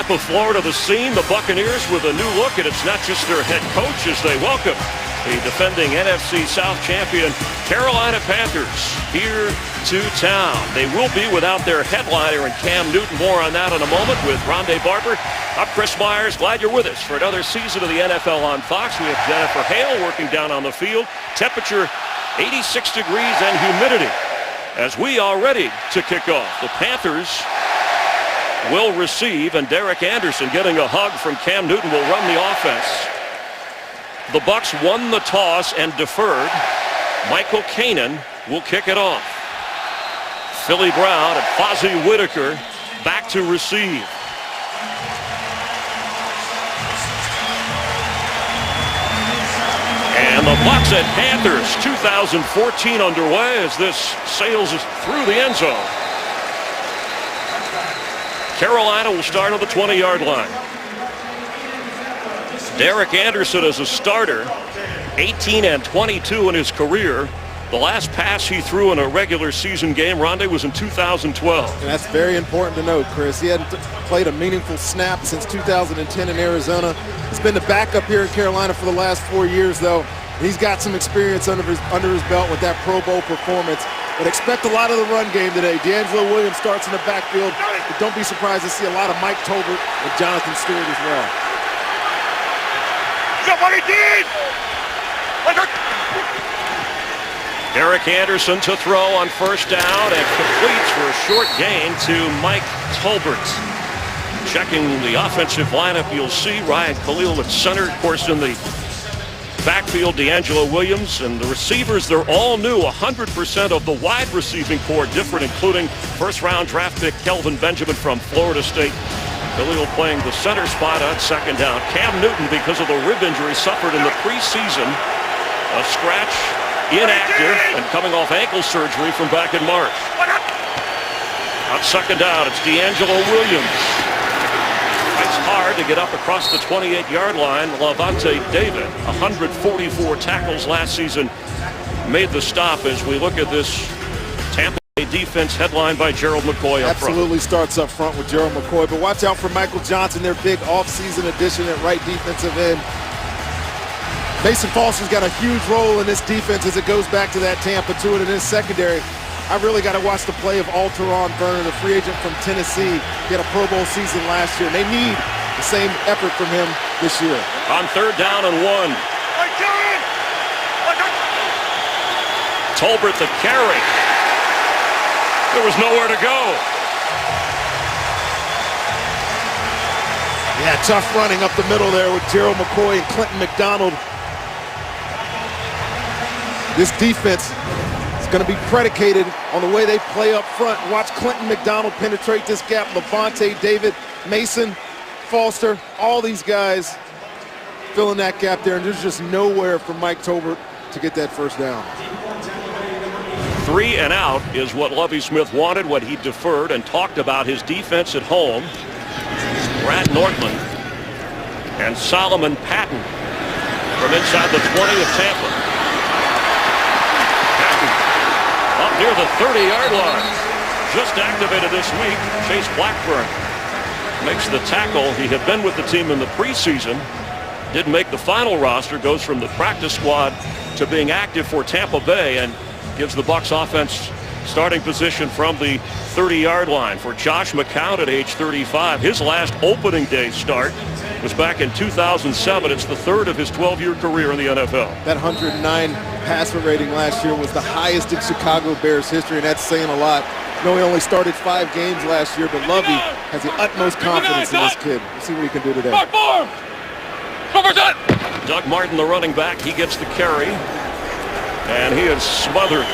Tampa, Florida, the scene. The Buccaneers with a new look, and it's not just their head coach as they welcome the defending NFC South champion Carolina Panthers here to town. They will be without their headliner and Cam Newton. More on that in a moment with Rondé Barber. I'm Chris Myers. Glad you're with us for another season of the NFL on Fox. We have Jennifer Hale working down on the field. Temperature 86 degrees and humidity as we are ready to kick off. The Panthers will receive, and Derek Anderson getting a hug from Cam Newton will run the offense. The Bucs won the toss and deferred. Michael Kanan will kick it off. Philly Brown and Fozzie Whitaker back to receive. And the Bucs and Panthers 2014 underway as this sails through the end zone. Carolina will start on the 20-yard line. Derek Anderson as a starter, 18 and 22 in his career. The last pass he threw in a regular season game, Rondé, was in 2012. And that's very important to note, Chris. He hadn't played a meaningful snap since 2010 in Arizona. He's been the backup here in Carolina for the last 4 years, though. He's got some experience under his belt with that Pro Bowl performance. But expect a lot of the run game today. D'Angelo Williams starts in the backfield, but don't be surprised to see a lot of Mike Tolbert and Jonathan Stewart as well. Derek Anderson to throw on first down and completes for a short gain to Mike Tolbert. Checking the offensive lineup, you'll see Ryan Khalil at center, of course, in the backfield, D'Angelo Williams, and the receivers, they're all new. 100% of the wide receiving core different, including first-round draft pick Kelvin Benjamin from Florida State. Khalil playing the center spot on second down. Cam Newton, because of the rib injury suffered in the preseason, a scratch, inactive, and coming off ankle surgery from back in March. On second down, it's D'Angelo Williams. It's hard to get up across the 28-yard line. Lavonte David, 144 tackles last season, made the stop as we look at this Tampa Bay defense headlined by Gerald McCoy up front. Absolutely starts up front with Gerald McCoy, but watch out for Michael Johnson, their big offseason addition at right defensive end. Mason Foster's got a huge role in this defense as it goes back to that Tampa to it in his secondary. I really got to watch the play of Alteron Verner, the free agent from Tennessee. He had a Pro Bowl season last year, and they need the same effort from him this year. On third down and 1. Tolbert the carry. There was nowhere to go. Yeah, tough running up the middle there with Gerald McCoy and Clinton McDonald. This defense is going to be predicated on the way they play up front. Watch Clinton McDonald penetrate this gap. Lavonte David, Mason Foster, all these guys filling that gap there, and there's just nowhere for Mike Tolbert to get that first down. 3 and out is what Lovie Smith wanted, what he deferred and talked about his defense at home. Brad Nortman and Solomon Patton from inside the 20 of Tampa. Up near the 30-yard line. Just activated this week. Chase Blackburn makes the tackle. He had been with the team in the preseason. Didn't make the final roster. Goes from the practice squad to being active for Tampa Bay and gives the Bucs offense starting position from the 30-yard line for Josh McCown at age 35. His last opening day start was back in 2007. It's the third of his 12-year career in the NFL. That 109 passer rating last year was the highest in Chicago Bears history, and that's saying a lot. I know he only started 5 games last year, but Lovie has the utmost confidence in this kid. We'll see what he can do today. Doug Martin, the running back, he gets the carry, and he is smothered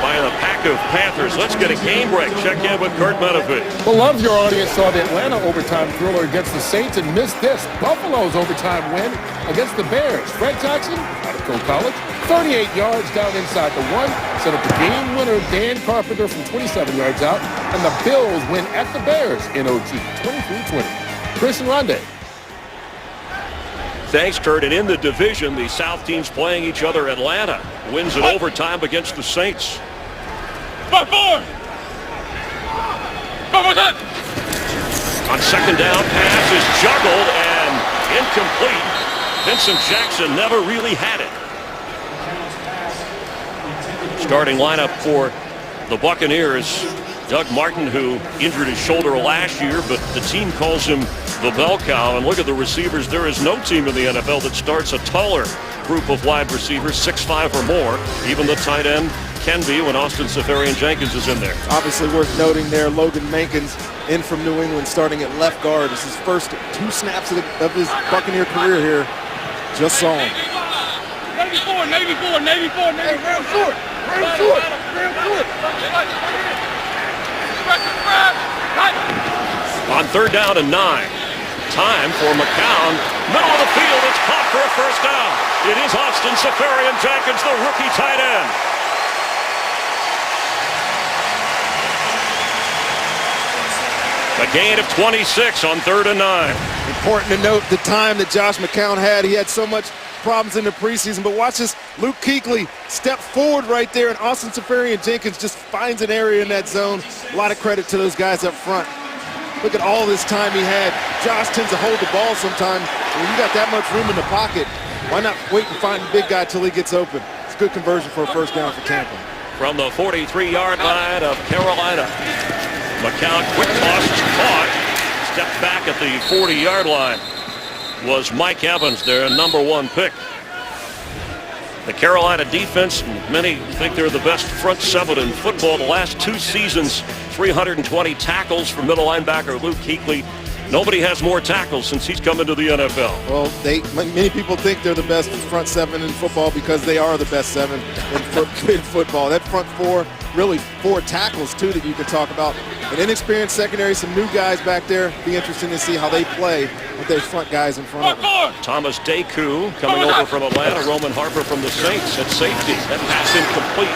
by a pack of Panthers. Let's get a game break. Check in with Kurt Menefee. Beloved, your audience saw the Atlanta overtime thriller against the Saints and missed this. Buffalo's overtime win against the Bears. Fred Jackson, out of Cole College, 38 yards down inside the 1, set up the game winner Dan Carpenter from 27 yards out, and the Bills win at the Bears in OT, 23-20. Chris and Rondé. Thanks, Kurt. And in the division, the South teams playing each other. Atlanta wins in overtime against the Saints. On second down, pass is juggled and incomplete. Vincent Jackson never really had it. Starting lineup for the Buccaneers, Doug Martin, who injured his shoulder last year, but the team calls him the bell cow. And look at the receivers. There is no team in the NFL that starts a taller group of wide receivers, 6'5" or more. Even the tight end can be when Austin Seferian-Jenkins is in there. Obviously worth noting there, Logan Mankins in from New England starting at left guard. This is his first 2 snaps of his Buccaneer career here. Just saw him. Navy 4, Navy 4, Navy 4, Navy 4. Ram short. On third down and 9. Time for McCown. Middle of the field. It's caught for a first down. It is Austin Seferian-Jenkins, the rookie tight end. A gain of 26 on third and 9. Important to note the time that Josh McCown had. He had so much problems in the preseason, but watch this. Luke Kuechly step forward right there, and Austin Seferian-Jenkins just finds an area in that zone. A lot of credit to those guys up front. Look at all this time he had. Josh tends to hold the ball sometimes. When you got that much room in the pocket, why not wait and find the big guy till he gets open? It's a good conversion for a first down for Tampa. From the 43-yard line of Carolina, McCown, quick toss is caught. Stepped back at the 40-yard line was Mike Evans, their number 1 pick. The Carolina defense, many think they're the best front 7 in football. The last 2 seasons, 320 tackles for middle linebacker Luke Kuechly. Nobody has more tackles since he's come into the NFL. Well, many people think they're the best front 7 in football because they are the best 7 in football. That front 4, really 4 tackles too that you can talk about. An inexperienced secondary, some new guys back there. Be interesting to see how they play with their front guys in front of them. Thomas Deku coming over from Atlanta. Roman Harper from the Saints at safety. That pass incomplete.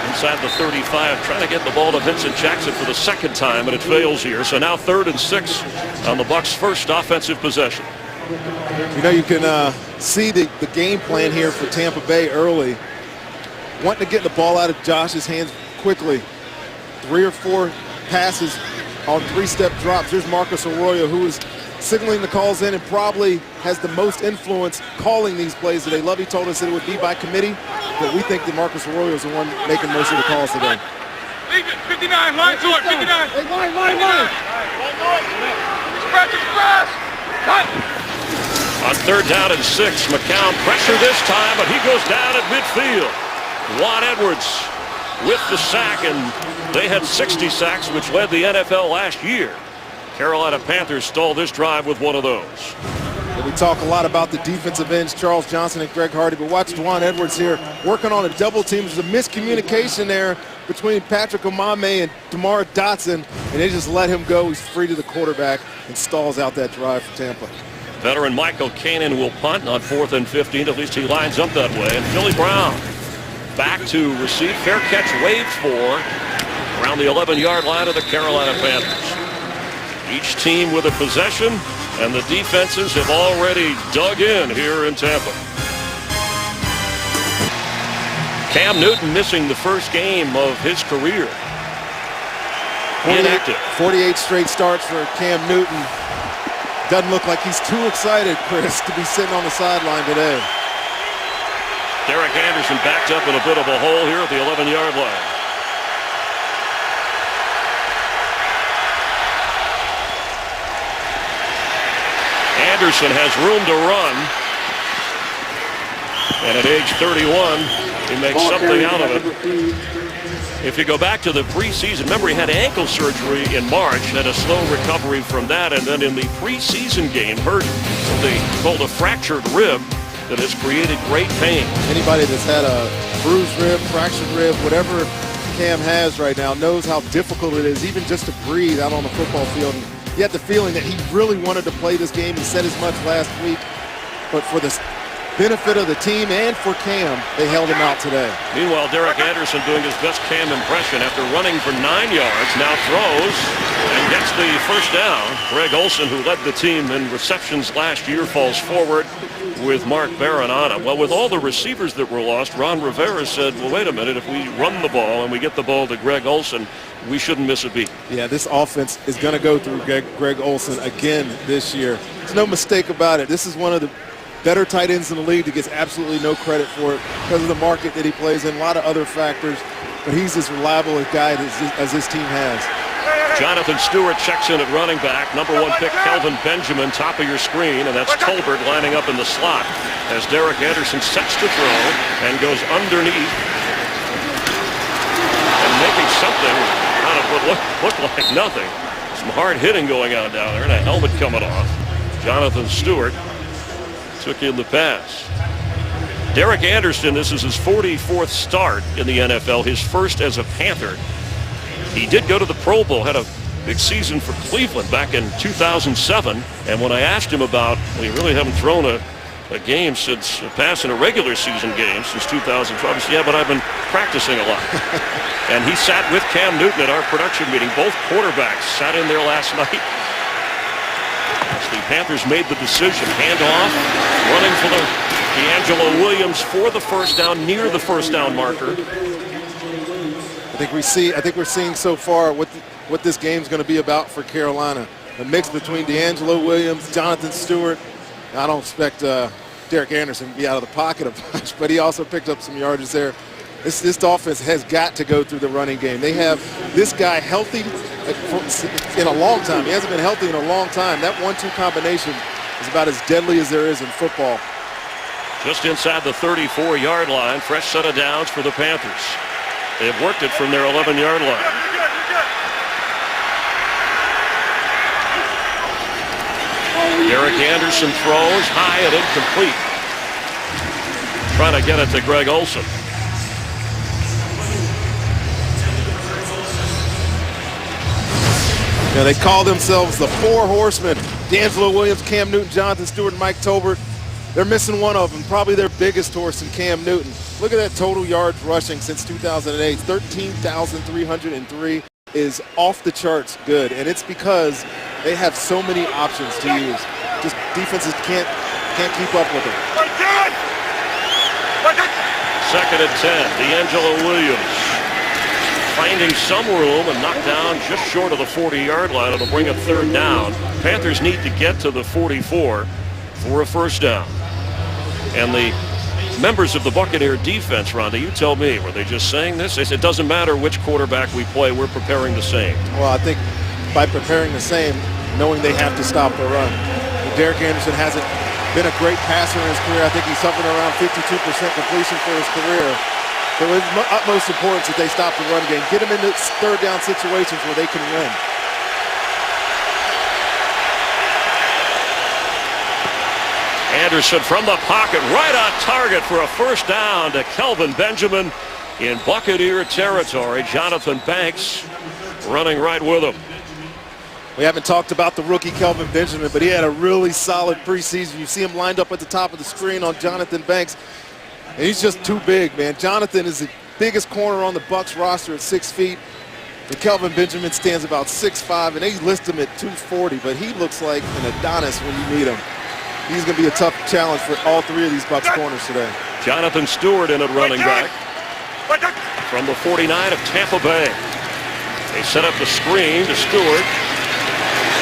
Inside the 35, trying to get the ball to Vincent Jackson for the second time, and it fails here. So now 3rd and 6 on the Bucs' first offensive possession. You know, you can see the game plan here for Tampa Bay early. Wanting to get the ball out of Josh's hands quickly. 3 or 4 passes on 3-step drops. There's Marcus Arroyo, who is signaling the calls in and probably has the most influence calling these plays today. Lovey told us that it would be by committee, but we think that Marcus Arroyo is the one making most of the calls today. 59, line to it, 59. Hey, line. Express. Cut. On third down and 6, McCown pressure this time, but he goes down at midfield. Juan Edwards with the sack, and they had 60 sacks, which led the NFL last year. Carolina Panthers stalled this drive with one of those. And we talk a lot about the defensive ends, Charles Johnson and Greg Hardy, but watch Juan Edwards here working on a double team. There's a miscommunication there between Patrick Omameh and DeMar Dotson, and they just let him go. He's free to the quarterback and stalls out that drive for Tampa. Veteran Michael Kanan will punt on 4th and 15. At least he lines up that way. And Philly Brown back to receive. Fair catch waved for around the 11-yard line of the Carolina Panthers. Each team with a possession, and the defenses have already dug in here in Tampa. Cam Newton missing the first game of his career. 48 straight starts for Cam Newton. Doesn't look like he's too excited, Chris, to be sitting on the sideline today. Derek Anderson backed up in a bit of a hole here at the 11-yard line. Anderson has room to run, and at age 31, he makes something out of it. If you go back to the preseason, remember he had ankle surgery in March, had a slow recovery from that, and then in the preseason game, hurt what they called a fractured rib that has created great pain. Anybody that's had a bruised rib, fractured rib, whatever Cam has right now knows how difficult it is even just to breathe out on the football field. And he had the feeling that he really wanted to play this game. He said as much last week, but for the benefit of the team and for Cam, they held him out today. Meanwhile, Derek Anderson doing his best Cam impression after running for 9 yards. Now throws and gets the first down. Greg Olsen, who led the team in receptions last year, falls forward with Mark Barron on him. Well, with all the receivers that were lost, Ron Rivera said, well, wait a minute, if we run the ball and we get the ball to Greg Olsen, we shouldn't miss a beat. Yeah, this offense is going to go through Greg Olsen again this year. There's no mistake about it. This is one of the better tight ends in the league that gets absolutely no credit for it because of the market that he plays in, a lot of other factors, but he's as reliable a guy as this team has. Jonathan Stewart checks in at running back. Number 1 pick, Kelvin Benjamin, top of your screen, and that's Tolbert lining up in the slot as Derek Anderson sets to throw and goes underneath and making something out of what looked like nothing. Some hard hitting going on down there and a helmet coming off. Jonathan Stewart took in the pass. Derek Anderson, this is his 44th start in the NFL, his first as a Panther. He did go to the Pro Bowl, had a big season for Cleveland back in 2007. And when I asked him about, well, you really haven't thrown a game since passing a regular season game since 2012. He said, yeah, but I've been practicing a lot. And he sat with Cam Newton at our production meeting. Both quarterbacks sat in there last night. The Panthers made the decision. Handoff, running for D'Angelo Williams for the first down, near the first down marker. I think we're seeing so far what this game's going to be about for Carolina. A mix between D'Angelo Williams, Jonathan Stewart. I don't expect Derek Anderson to be out of the pocket a bunch, but he also picked up some yardage there. This offense has got to go through the running game. They have this guy healthy in a long time. He hasn't been healthy in a long time. That 1-2 combination is about as deadly as there is in football. Just inside the 34-yard line, fresh set of downs for the Panthers. They've worked it from their 11-yard line. Derek Anderson throws high and incomplete. Trying to get it to Greg Olsen. Now they call themselves the Four Horsemen. D'Angelo Williams, Cam Newton, Jonathan Stewart, and Mike Tolbert. They're missing one of them, probably their biggest horse in Cam Newton. Look at that total yards rushing since 2008. 13,303 is off the charts good, and it's because they have so many options to use. Just defenses can't keep up with them. 2nd and 10, D'Angelo Williams finding some room and knocked down just short of the 40-yard line. It'll bring a 3rd down. Panthers need to get to the 44 for a first down. And the members of the Buccaneer defense, Rhonda, you tell me, were they just saying this? They said, it doesn't matter which quarterback we play, we're preparing the same. Well, I think by preparing the same, knowing they have to stop the run. Derek Anderson hasn't been a great passer in his career. I think he's something around 52% completion for his career. So it's utmost importance that they stop the run game. Get them into 3rd down situations where they can win. Anderson from the pocket, right on target for a first down to Kelvin Benjamin in Buccaneer territory. Jonathan Banks running right with him. We haven't talked about the rookie Kelvin Benjamin, but he had a really solid preseason. You see him lined up at the top of the screen on Jonathan Banks, and he's just too big, man. Jonathan is the biggest corner on the Bucs roster at 6 feet. And Kelvin Benjamin stands about 6'5", and they list him at 240, but he looks like an Adonis when you meet him. He's going to be a tough challenge for all 3 of these Bucs corners today. Jonathan Stewart in at running back from the 49 of Tampa Bay. They set up the screen to Stewart,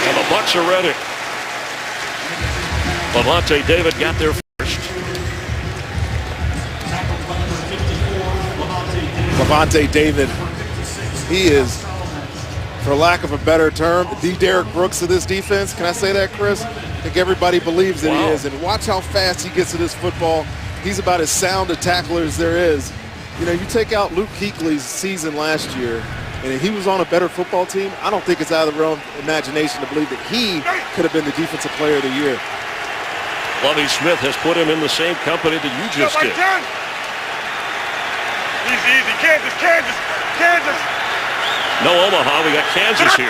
and the Bucs are ready. Lavonte David got there first. Lavonte David, he is, for lack of a better term, the Derek Brooks of this defense. Can I say that, Chris? I think everybody believes that he is. And watch how fast he gets to this football. He's about as sound a tackler as there is. You know, you take out Luke Kuechly's season last year, and if he was on a better football team, I don't think it's out of the realm of imagination to believe that he could have been the defensive player of the year. Lovie Smith has put him in the same company that you just did. Easy, Kansas. No Omaha, we got Kansas here.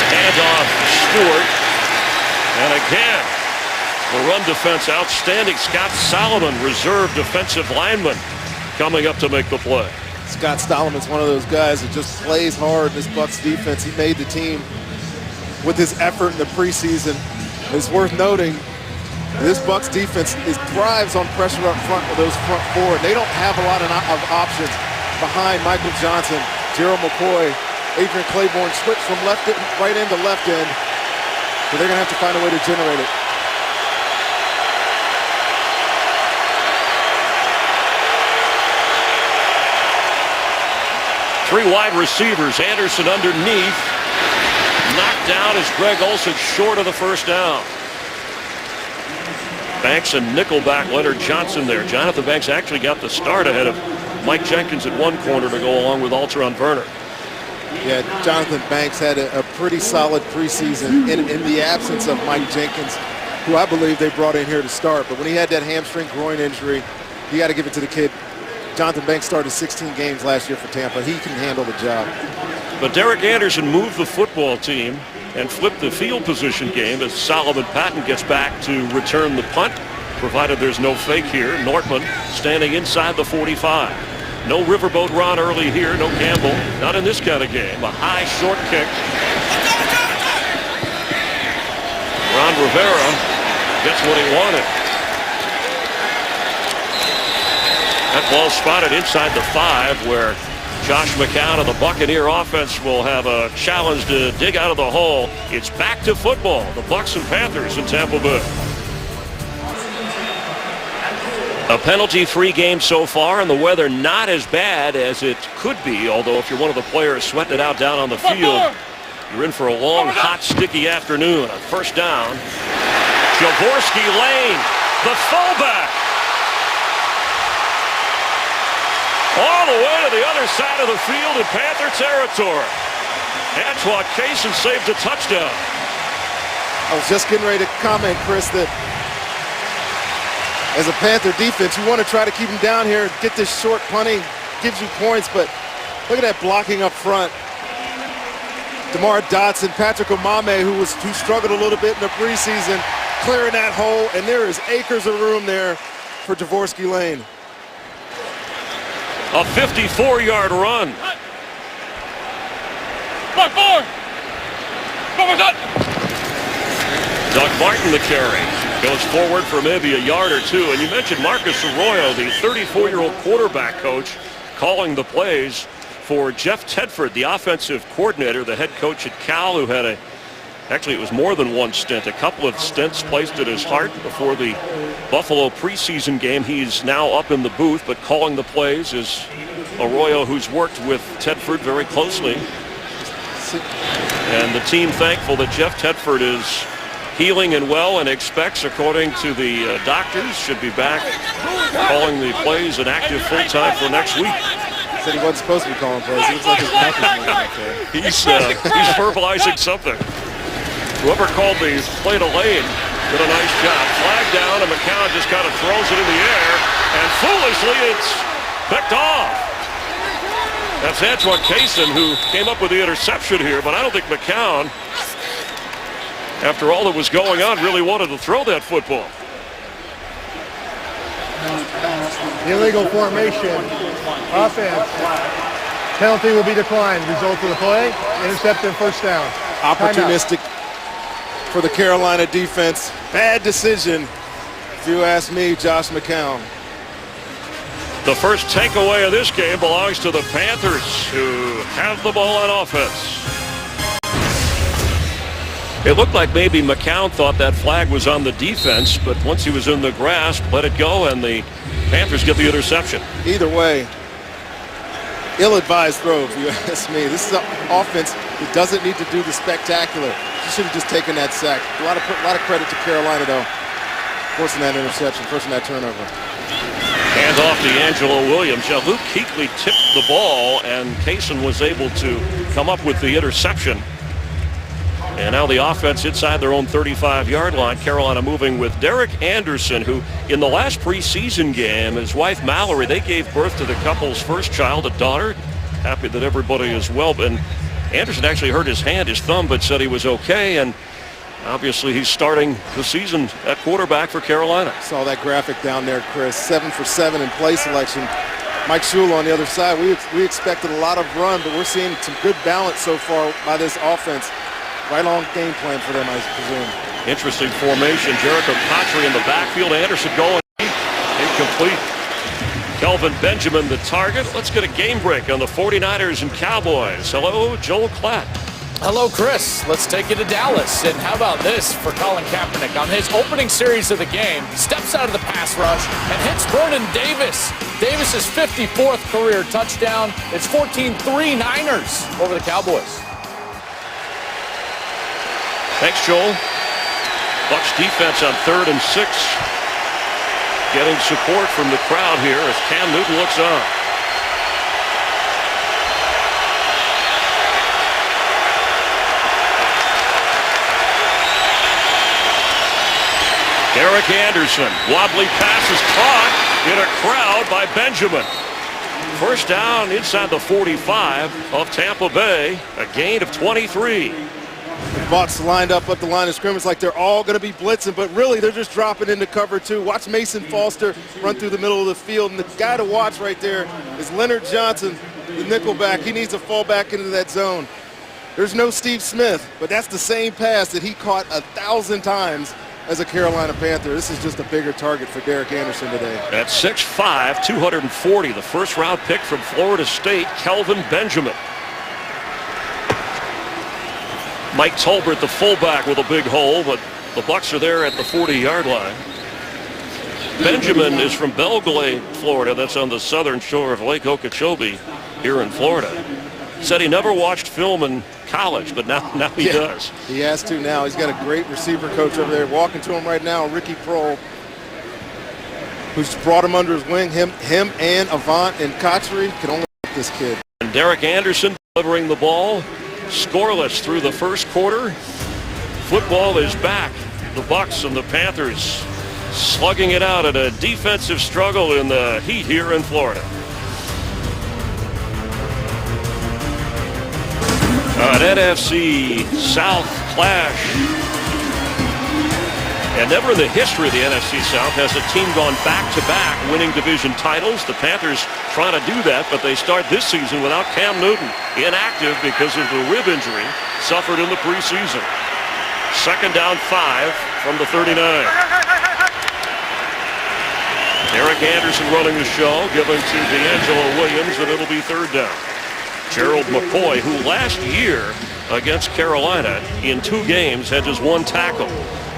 Hands off Stewart. And again, The run defense outstanding. Scott Solomon, reserve defensive lineman, coming up to make the play. Scott Solomon's one of those guys that just plays hard in this Bucs defense. He made the team with his effort in the preseason. It's worth noting this Bucs defense thrives on pressure up front with those front four. They don't have a lot of options behind Michael Johnson, Gerald McCoy, Adrian Claiborne switch from right end to left end. So they're going to have to find a way to generate it. Three wide receivers. Anderson underneath. Knocked down as Greg Olsen short of the first down. Banks and nickelback Leonard Johnson there. Jonathan Banks actually got the start ahead of Mike Jenkins at one corner to go along with Alteron Verner. Yeah, Jonathan Banks had a pretty solid preseason in the absence of Mike Jenkins, who I believe they brought in here to start. But when he had that hamstring groin injury, you got to give it to the kid. Jonathan Banks started 16 games last year for Tampa. He can handle the job. But Derek Anderson moved the football team and flipped the field position game as Solomon Patton gets back to return the punt, provided there's no fake here. Nortman standing inside the 45. No riverboat run early here, no gamble. Not in this kind of game. A high short kick. Ron Rivera gets what he wanted. That ball spotted inside the 5, where Josh McCown of the Buccaneer offense will have a challenge to dig out of the hole. It's back to football. The Bucs and Panthers in Tampa Bay. A penalty-free game so far, and the weather not as bad as it could be, although if you're one of the players sweating it out down on the field, you're in for a long, hot, sticky afternoon. On first down, Jaworski Lane, the fullback, all the way to the other side of the field in Panther territory. Antoine Cason saved a touchdown. I was just getting ready to comment, Chris, that as a Panther defense, you want to try to keep him down here, get this short punting, gives you points, but look at that blocking up front. DeMar Dotson, Patrick Omame, who struggled a little bit in the preseason, clearing that hole, and there is acres of room there for Jaworski Lane. A 54-yard run. Doug Martin the carry. Goes forward for maybe a yard or two. And you mentioned Marcus Arroyo, the 34-year-old quarterback coach, calling the plays for Jeff Tedford, the offensive coordinator, the head coach at Cal, who had actually it was more than one stint, a couple of stints placed at his heart before the Buffalo preseason game. He's now up in the booth, but calling the plays is Arroyo, who's worked with Tedford very closely. And the team thankful that Jeff Tedford is healing and well, and expects, according to the doctors, should be back calling the plays and active full-time for next week. Said he wasn't supposed to be calling plays. He looks like his mouth is moving okay. He's verbalizing something. Whoever called the play to Lane did a nice job. Flag down, and McCown just kind of throws it in the air, and foolishly it's picked off. That's Antoine Cason who came up with the interception here, but I don't think McCown, after all that was going on, really wanted to throw that football. Illegal formation. Offense. Penalty will be declined. Result of the play, intercepted, first down. Opportunistic for the Carolina defense. Bad decision, if you ask me, Josh McCown. The first takeaway of this game belongs to the Panthers, who have the ball on offense. It looked like maybe McCown thought that flag was on the defense, but once he was in the grasp, let it go, and the Panthers get the interception. Either way, ill-advised throw, if you ask me. This is an offense that doesn't need to do the spectacular. You should have just taken that sack. A lot of credit to Carolina, though, forcing that interception, forcing that turnover. Hand off to Angelo Williams. Yeah, Luke Kuechly tipped the ball, and Cason was able to come up with the interception. And now the offense inside their own 35-yard line. Carolina moving with Derek Anderson, who in the last preseason game, his wife Mallory, they gave birth to the couple's first child, a daughter. Happy that everybody is well. And Anderson actually hurt his hand, his thumb, but said he was okay. And Obviously, he's starting the season at quarterback for Carolina. Saw that graphic down there, Chris. 7 for 7 in play selection. Mike Shula on the other side. We expected a lot of run, but we're seeing some good balance so far by this offense. Right on game plan for them, I presume. Interesting formation. Jericho Cotchery in the backfield. Anderson going incomplete. Kelvin Benjamin the target. Let's get a game break on the 49ers and Cowboys. Hello, Joel Klatt. Hello, Chris. Let's take you to Dallas. And how about this for Colin Kaepernick? On his opening series of the game, steps out of the pass rush and hits Vernon Davis. Davis's 54th career touchdown. It's 14-3 Niners over the Cowboys. Thanks, Joel. Bucs defense on 3rd and 6. Getting support from the crowd here as Cam Newton looks on. Derek Anderson, wobbly pass is caught in a crowd by Benjamin. First down inside the 45 of Tampa Bay, a gain of 23. The Bucs lined up at the line of scrimmage like they're all going to be blitzing, but really they're just dropping into cover 2. Watch Mason Foster run through the middle of the field, and the guy to watch right there is Leonard Johnson, the nickelback. He needs to fall back into that zone. There's no Steve Smith, but that's the same pass that he caught 1,000 times as a Carolina Panther. This is just a bigger target for Derek Anderson today. At 6'5", 240, the first-round pick from Florida State, Kelvin Benjamin. Mike Tolbert, the fullback, with a big hole, but the Bucs are there at the 40-yard line. Benjamin is from Belle Glade, Florida. That's on the southern shore of Lake Okeechobee here in Florida. Said he never watched film in college, but now he does. He has to now. He's got a great receiver coach over there. Walking to him right now, Ricky Prohl, who's brought him under his wing. Him and Avant and Cotchery can only help this kid. And Derek Anderson delivering the ball. Scoreless through the first quarter. Football is back. The Bucs and the Panthers slugging it out at a defensive struggle in the heat here in Florida. An NFC South clash. And never in the history of the NFC South has a team gone back-to-back winning division titles. The Panthers trying to do that, but they start this season without Cam Newton, inactive because of the rib injury suffered in the preseason. Second down 5 from the 39. Derek Anderson running the show, given to D'Angelo Williams, and it'll be 3rd down. Gerald McCoy, who last year against Carolina in 2 games had just 1 tackle.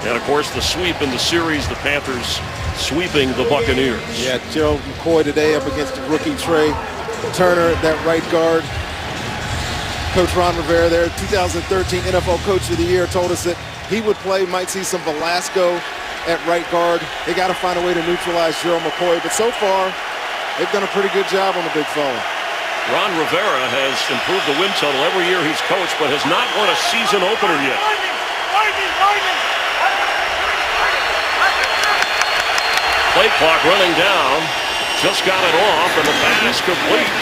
And, of course, the sweep in the series, the Panthers sweeping the Buccaneers. Yeah, Gerald McCoy today up against the rookie Trey Turner at that right guard. Coach Ron Rivera there, 2013 NFL Coach of the Year, told us that he would play, might see some Velasco at right guard. They got to find a way to neutralize Gerald McCoy, but so far, they've done a pretty good job on the big fella. Ron Rivera has improved the win total every year he's coached, but has not won a season opener yet. Play clock running down, just got it off, and the pass complete.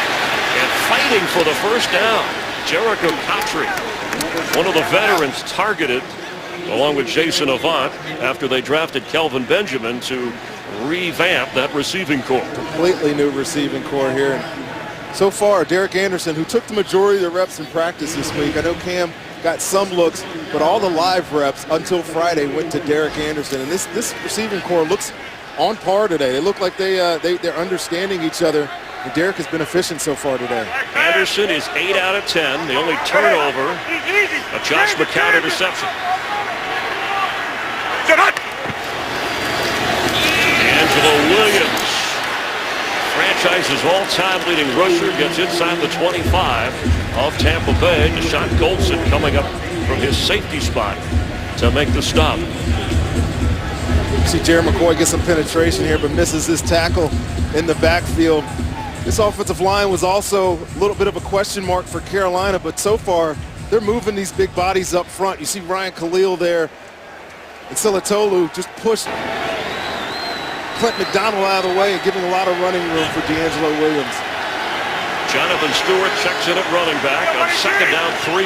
And fighting for the first down, Jericho Cotchery, one of the veterans targeted, along with Jason Avant, after they drafted Kelvin Benjamin to revamp that receiving corps. Completely new receiving corps here. And so far, Derek Anderson, who took the majority of the reps in practice this week. I know Cam got some looks, but all the live reps until Friday went to Derek Anderson. And this receiving corps looks on par today. They look like they're understanding each other, and Derek has been efficient so far today. Anderson is 8 out of 10. The only turnover, a Josh McCown interception. Angelo Williams, franchise's all-time leading rusher, gets inside the 25 of Tampa Bay. Deshaun Goldson coming up from his safety spot to make the stop. See Jerry McCoy get some penetration here, but misses his tackle in the backfield. This offensive line was also a little bit of a question mark for Carolina, but so far they're moving these big bodies up front. You see Ryan Khalil there, and Silatolu just pushed Clint McDonald out of the way and giving a lot of running room for D'Angelo Williams. Jonathan Stewart checks in at running back on 2nd down 3.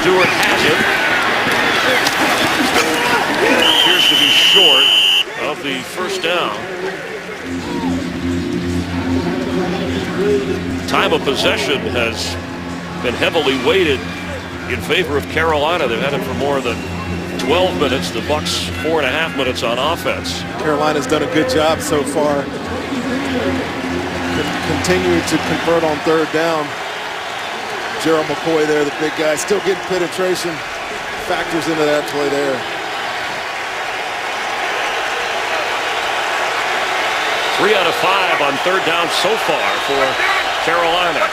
Stewart has it. Appears to be short of the first down. Time of possession has been heavily weighted in favor of Carolina. They've had it for more than 12 minutes. The Bucs 4.5 minutes on offense. Carolina's done a good job so far. Continuing to convert on third down. Gerald McCoy there, the big guy, still getting penetration. Factors into that play there. 3 out of 5 on third down so far for Carolina.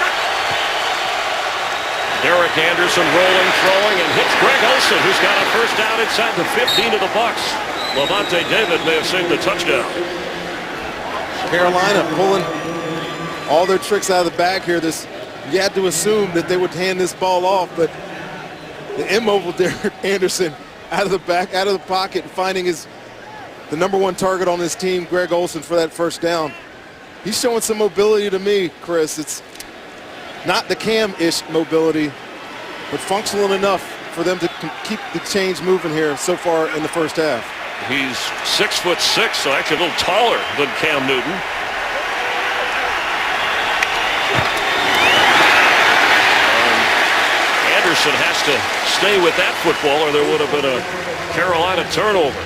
Derek Anderson rolling, throwing, and hits Greg Olsen, who's got a first down inside the 15 of the Bucs. Levante David may have saved the touchdown. Carolina pulling all their tricks out of the bag here. You had to assume that they would hand this ball off, but the immobile Derek Anderson out of the pocket, finding the #1 target on his team, Greg Olsen, for that first down. He's showing some mobility to me, Chris. It's not the Cam-ish mobility, but functional enough for them to keep the chains moving here so far in the first half. He's 6'6", so actually a little taller than Cam Newton. Anderson has to stay with that football, or there would have been a Carolina turnover.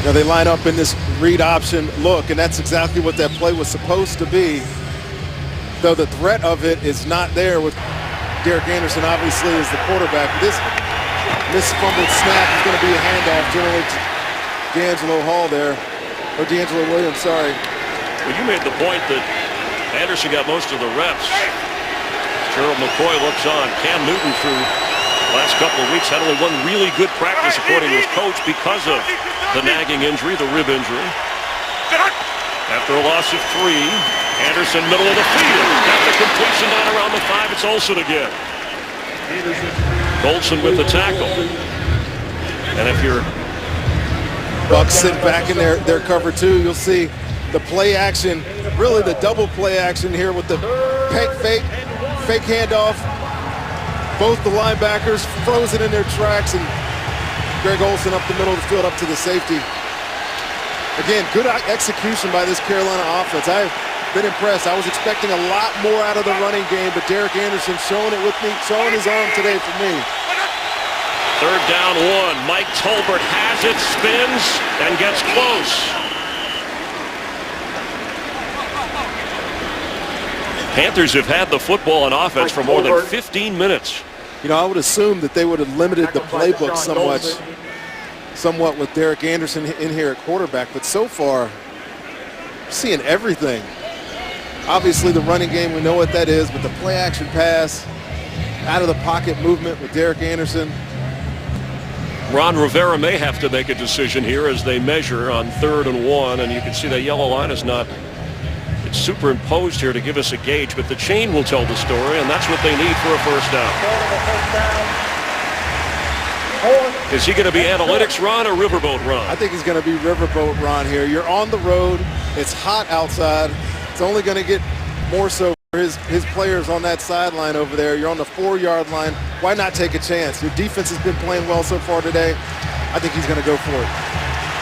Now they line up in this read option look, and that's exactly what that play was supposed to be. Though the threat of it is not there with Derek Anderson, obviously, as the quarterback. This fumbled snap is going to be a handoff generally to D'Angelo Hall there, or D'Angelo Williams, sorry. Well, you made the point that Anderson got most of the reps. Gerald McCoy looks on. Cam Newton through the last couple of weeks had only one really good practice according to his coach because of the nagging injury, the rib injury. After a loss of 3, Anderson middle of the field. Got the completion down around the 5. It's Olsen again. Olsen with the tackle. And if you're Bucs sit back in their cover 2, you'll see the play action, really the double play action here with the fake handoff. Both the linebackers frozen in their tracks, and Greg Olsen up the middle of the field up to the safety. Again, good execution by this Carolina offense. I've been impressed. I was expecting a lot more out of the running game, but Derek Anderson showing it with me, showing his arm today for me. Third down 1. Mike Tolbert has it, spins, and gets close. Panthers have had the football on offense for more than 15 minutes. You know, I would assume that they would have limited the playbook somewhat with Derek Anderson in here at quarterback, but so far, seeing everything. Obviously, the running game, we know what that is, but the play action pass, out of the pocket movement with Derek Anderson. Ron Rivera may have to make a decision here as they measure on 3rd and 1, and you can see that yellow line is not, it's superimposed here to give us a gauge, but the chain will tell the story, and that's what they need for a first down. Is he going to be analytics Ron or riverboat Ron? I think he's going to be riverboat Ron here. You're on the road. It's hot outside. It's only going to get more so for his players on that sideline over there. You're on the 4-yard line. Why not take a chance? Your defense has been playing well so far today. I think he's going to go for it.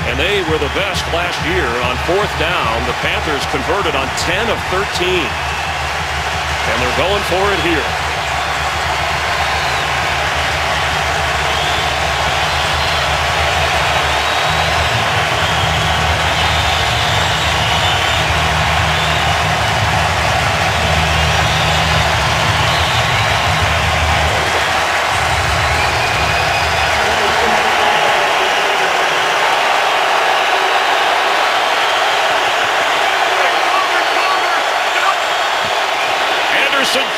And they were the best last year on 4th down. The Panthers converted on 10 of 13. And they're going for it here.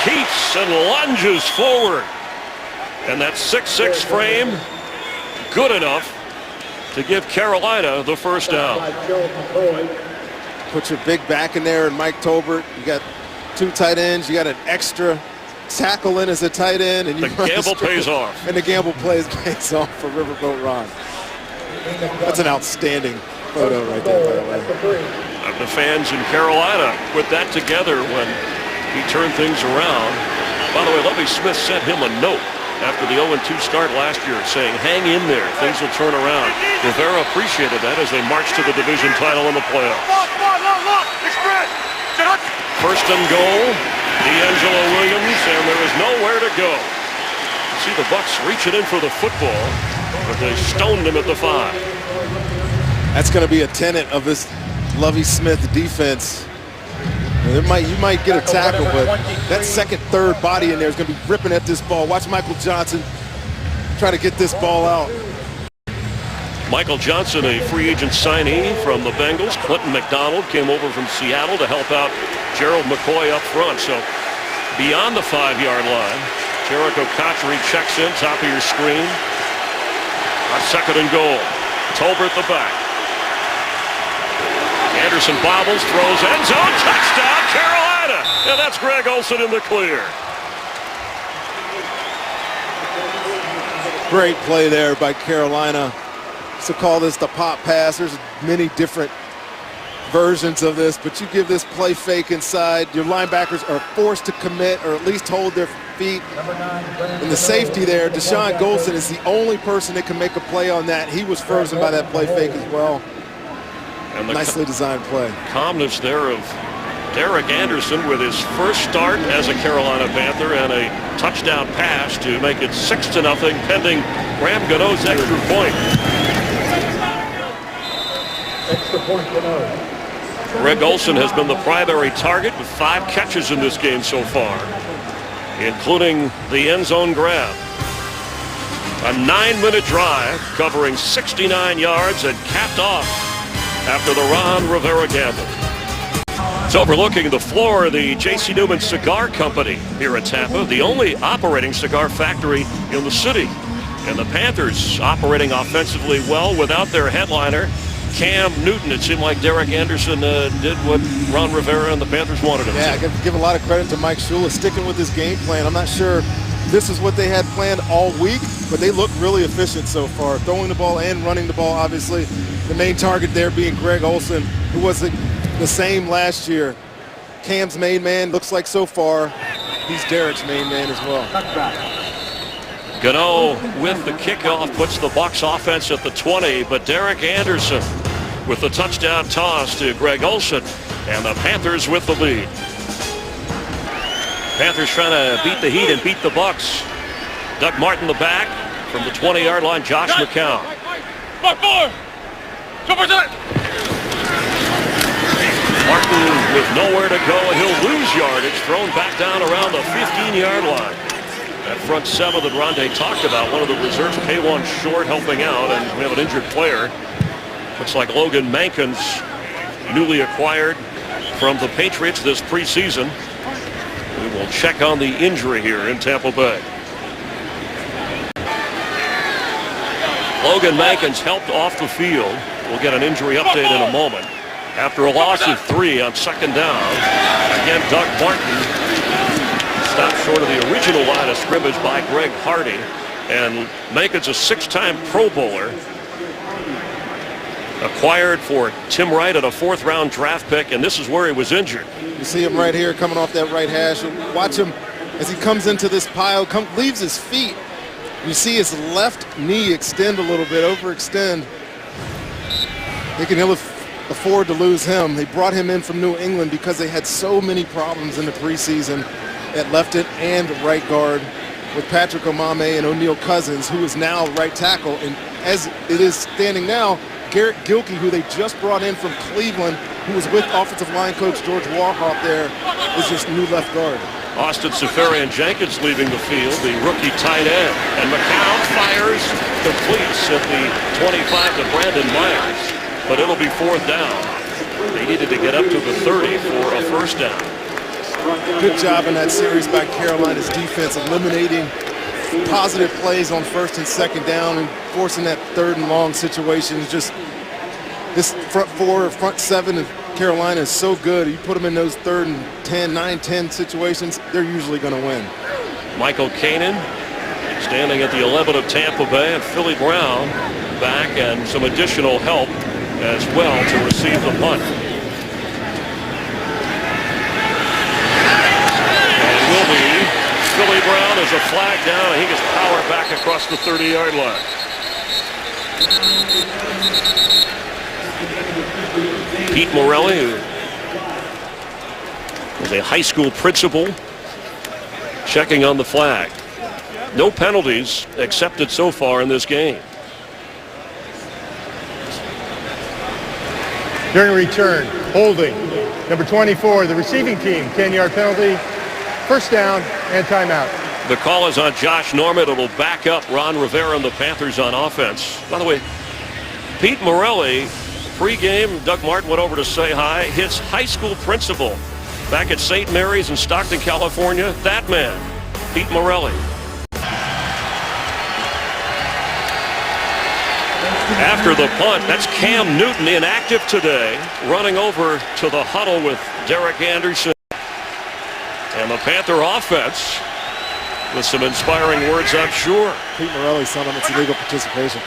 Keeps and lunges forward, and that 6'6" frame good enough to give Carolina the first down. Put your big back in there, and Mike Tolbert. You got 2 tight ends. You got an extra tackle in as a tight end, and the gamble pays off. And the gamble pays off for Riverboat Ron. That's an outstanding photo right there, by the way. The fans in Carolina put that together when he turned things around. By the way, Lovie Smith sent him a note after the 0-2 start last year saying, hang in there, things will turn around. Rivera appreciated that as they marched to the division title in the playoffs. First and goal, D'Angelo Williams, and there is nowhere to go. See the Bucs reaching in for the football, but they stoned him at the 5. That's going to be a tenet of this Lovie Smith defense. You might get a tackle, but that second, third body in there is going to be ripping at this ball. Watch Michael Johnson try to get this ball out. Michael Johnson, a free agent signee from the Bengals. Clinton McDonald came over from Seattle to help out Gerald McCoy up front. So beyond the 5-yard line, Jericho Cotchery checks in, top of your screen. On second and goal, Tolbert the back. Anderson bobbles, throws end zone, touchdown, Carolina! And that's Greg Olsen in the clear. Great play there by Carolina. So call this the pop pass. There's many different versions of this, but you give this play fake inside. Your linebackers are forced to commit or at least hold their feet. And the safety there, Deshaun Golson, is the only person that can make a play on that. He was frozen by that play fake as well. And the nicely designed play. Calmness there of Derek Anderson with his first start as a Carolina Panther and a touchdown pass to make it 6-0 pending Graham Gano's extra point. Extra point, Gano. Greg Olsen has been the primary target with 5 catches in this game so far, including the end zone grab. A 9-minute drive covering 69 yards and capped off after the Ron Rivera gamble. It's overlooking the floor of the J.C. Newman Cigar Company here in Tampa, the only operating cigar factory in the city. And the Panthers operating offensively well without their headliner, Cam Newton. It seemed like Derek Anderson did what Ron Rivera and the Panthers wanted him to. Yeah, I got to give a lot of credit to Mike Shula sticking with his game plan. I'm not sure this is what they had planned all week, but they look really efficient so far. Throwing the ball and running the ball, obviously. The main target there being Greg Olsen, who was the same last year. Cam's main man looks like so far he's Derek's main man as well. Gano with the kickoff puts the Bucs offense at the 20, but Derek Anderson with the touchdown toss to Greg Olsen, and the Panthers with the lead. Panthers trying to beat the heat and beat the Bucs. Doug Martin the back from the 20-yard line. Josh McCown. Martin with nowhere to go, and he'll lose yardage, thrown back down around the 15-yard line. That front 7 that Rondé talked about, one of the reserves, K1 Short helping out, and we have an injured player. Looks like Logan Mankins, newly acquired from the Patriots this preseason. We will check on the injury here in Tampa Bay. Logan Mankins helped off the field. We'll get an injury update in a moment. After a loss of 3 on second down, again, Doug Martin stopped short of the original line of scrimmage by Greg Hardy. And Mankins, a 6-time Pro Bowler, acquired for Tim Wright at a 4th-round draft pick, and this is where he was injured. You see him right here coming off that right hash. Watch him as he comes into this pile, leaves his feet. You see his left knee extend a little bit, overextend. He'll afford to lose him. They brought him in from New England because they had so many problems in the preseason at left and right guard with Patrick Omame and O'Neal Cousins, who is now right tackle. And as it is standing now, Garrett Gilkey, who they just brought in from Cleveland, who was with offensive line coach George Walkoff there, is just new left guard. Austin Seferian-Jenkins leaving the field, the rookie tight end. And McCown fires, completes at the 25 to Brandon Myers. But it'll be 4th down. They needed to get up to the 30 for a first down. Good job in that series by Carolina's defense, eliminating positive plays on 1st and 2nd down and forcing that 3rd and long situation. Just this front 4, front 7 of Carolina is so good. You put them in those 3rd and 10, 9, 10 situations, they're usually going to win. Michael Kanan standing at the 11 of Tampa Bay, and Philly Brown back, and some additional help as well to receive the punt. And it will be There's a flag down, and he gets powered back across the 30-yard line. Pete Morelli, who is a high school principal, checking on the flag. No penalties accepted so far in this game. During return, holding. Number 24, the receiving team, 10-yard penalty, first down, and timeout. The call is on Josh Norman. It'll back up Ron Rivera and the Panthers on offense. By the way, Pete Morelli, pre-game, Doug Martin went over to say hi. His high school principal back at St. Mary's in Stockton, California, that man, Pete Morelli. After the punt, that's Cam Newton, inactive today, running over to the huddle with Derek Anderson. And the Panther offense with some inspiring words, I'm sure. Pete Morelli's telling him it's illegal participation.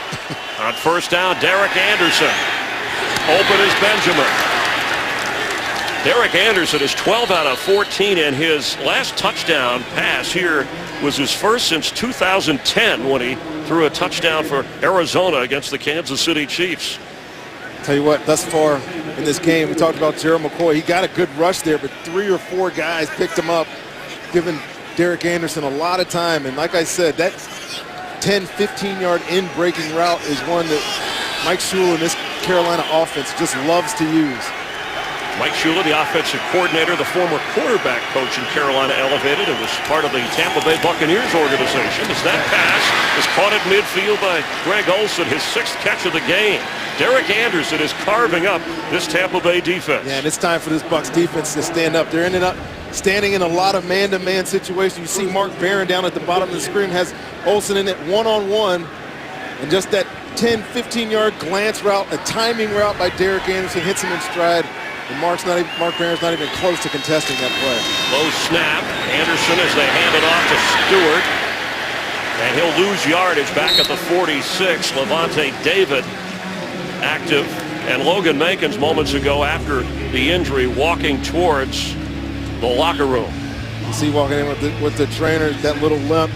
On first down, Derek Anderson. Open is Benjamin. Derek Anderson is 12 out of 14, and his last touchdown pass here was his first since 2010 when he threw a touchdown for Arizona against the Kansas City Chiefs. Tell you what, thus far in this game, we talked about Gerald McCoy. He got a good rush there, but 3 or 4 guys picked him up, giving Derek Anderson a lot of time. And like I said, that 10, 15-yard in-breaking route is one that Mike Shula and this Carolina offense just loves to use. Mike Shula, the offensive coordinator, the former quarterback coach in Carolina, elevated and was part of the Tampa Bay Buccaneers organization. As that pass is caught at midfield by Greg Olsen, his 6th catch of the game. Derek Anderson is carving up this Tampa Bay defense. Yeah, and it's time for this Bucs defense to stand up. They're ending up standing in a lot of man-to-man situations. You see Mark Barron down at the bottom of the screen has Olsen in it one-on-one. And just that 10, 15-yard glance route, a timing route by Derek Anderson hits him in stride. And Mark Barron's not even close to contesting that play. Low snap. Anderson as they hand it off to Stewart. And he'll lose yardage back at the 46. Levante David active. And Logan Mankins moments ago after the injury walking towards the locker room. You see walking in with the trainer, that little limp.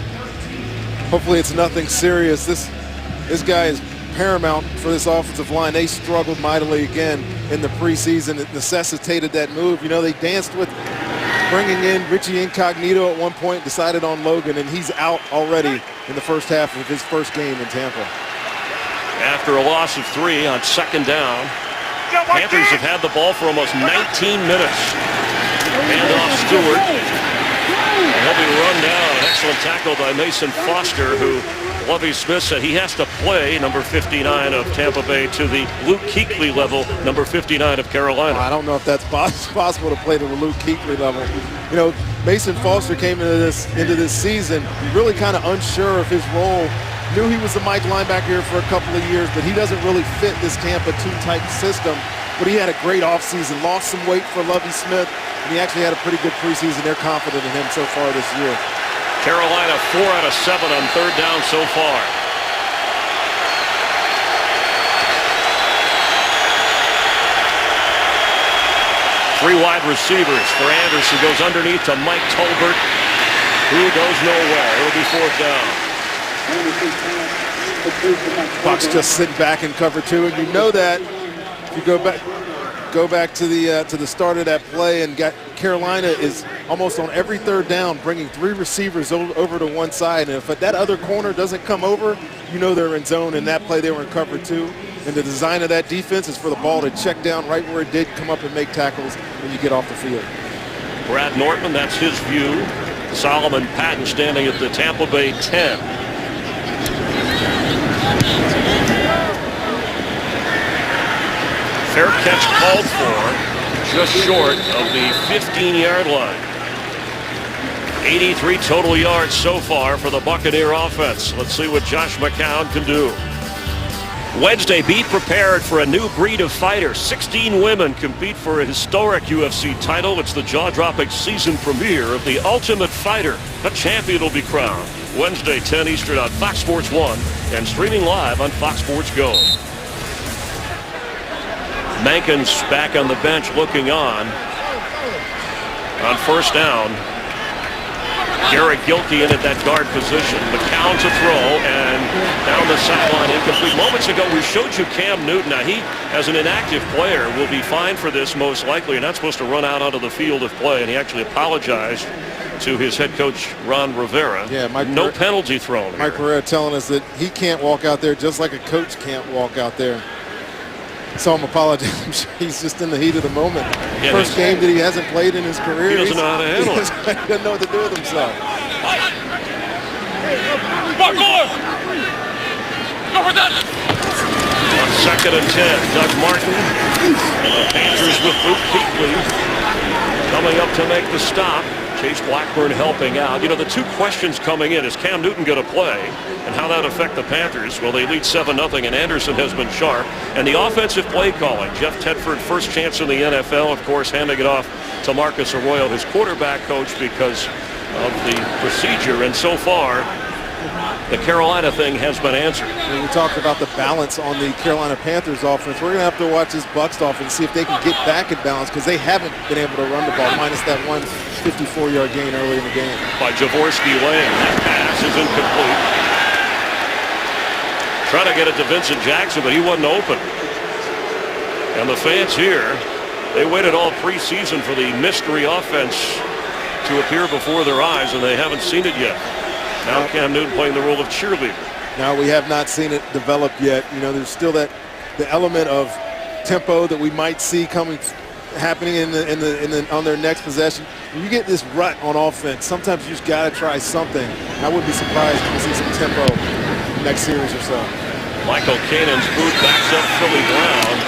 Hopefully it's nothing serious. This guy is paramount for this offensive line. They struggled mightily again in the preseason. It necessitated that move. You know, they danced with bringing in Richie Incognito at one point, decided on Logan, and he's out already in the first half of his first game in Tampa. After a loss of 3 on second down, Panthers have had the ball for almost 19 minutes. Hand off Stewart. And he'll be run down. An excellent tackle by Mason Foster, who Lovie Smith said he has to play number 59 of Tampa Bay to the Luke Kuechly level, number 59 of Carolina. I don't know if that's possible to play to the Luke Kuechly level. You know, Mason Foster came into this season really kind of unsure of his role. Knew he was the Mike linebacker here for a couple of years, but he doesn't really fit this Tampa 2-type system. But he had a great offseason, lost some weight for Lovie Smith, and he actually had a pretty good preseason. They're confident in him so far this year. Carolina 4 out of 7 on third down so far. Three wide receivers for Anderson. Goes underneath to Mike Tolbert, who goes nowhere. It'll be 4th down. Bucs just sitting back in cover 2, and you know that if you go back to the start of that play, and Carolina is almost on every third down bringing 3 receivers over to one side, and if that other corner doesn't come over, you know they're in zone. In that play they were in cover 2, and the design of that defense is for the ball to check down right where it did, come up and make tackles when you get off the field. Brad Nortman, that's his view. Solomon Patton standing at the Tampa Bay 10. Fair catch called for, just short of the 15-yard line. 83 total yards so far for the Buccaneer offense. Let's see what Josh McCown can do. Wednesday, be prepared for a new breed of fighter. 16 women compete for a historic UFC title. It's the jaw-dropping season premiere of The Ultimate Fighter. A champion will be crowned. Wednesday, 10 Eastern on Fox Sports 1 and streaming live on Fox Sports Go. Mankins back on the bench looking on first down. Garrett Gilkey in at that guard position. McCown to throw, and down the sideline, incomplete. Moments ago, we showed you Cam Newton. Now, he, as an inactive player, will be fine for this most likely. You're not supposed to run out onto the field of play, and he actually apologized to his head coach, Ron Rivera. Yeah, no penalty thrown here. Mike Herrera telling us that he can't walk out there just like a coach can't walk out there. So I'm apologizing. He's just in the heat of the moment. Yeah, First game that he hasn't played in his career. He doesn't know how to handle it. He doesn't know what to do with himself. Go for that. On 2nd and 10, Doug Martin and the Panthers with Luke Kuechly coming up to make the stop. Chase Blackburn helping out. You know, the two questions coming in, is Cam Newton going to play, and how that affect the Panthers? Well, they lead 7-0, and Anderson has been sharp. And the offensive play calling, Jeff Tedford, first chance in the NFL, of course, handing it off to Marcus Arroyo, his quarterback coach, because of the procedure. And so far, the Carolina thing has been answered. We talked about the balance on the Carolina Panthers offense. We're going to have to watch this Bucs offense, see if they can get back in balance, because they haven't been able to run the ball, minus that one 54-yard gain early in the game. By Jaworski Lane. That pass is incomplete. Trying to get it to Vincent Jackson, but he wasn't open. And the fans here, they waited all preseason for the mystery offense to appear before their eyes, and they haven't seen it yet. Now Cam Newton playing the role of cheerleader. Now we have not seen it develop yet. You know, there's still the element of tempo that we might see happening on their next possession. When you get this rut on offense, sometimes you just got to try something. I wouldn't be surprised if we see some tempo next series or so. Michael Cannon's boot backs up Philly Brown.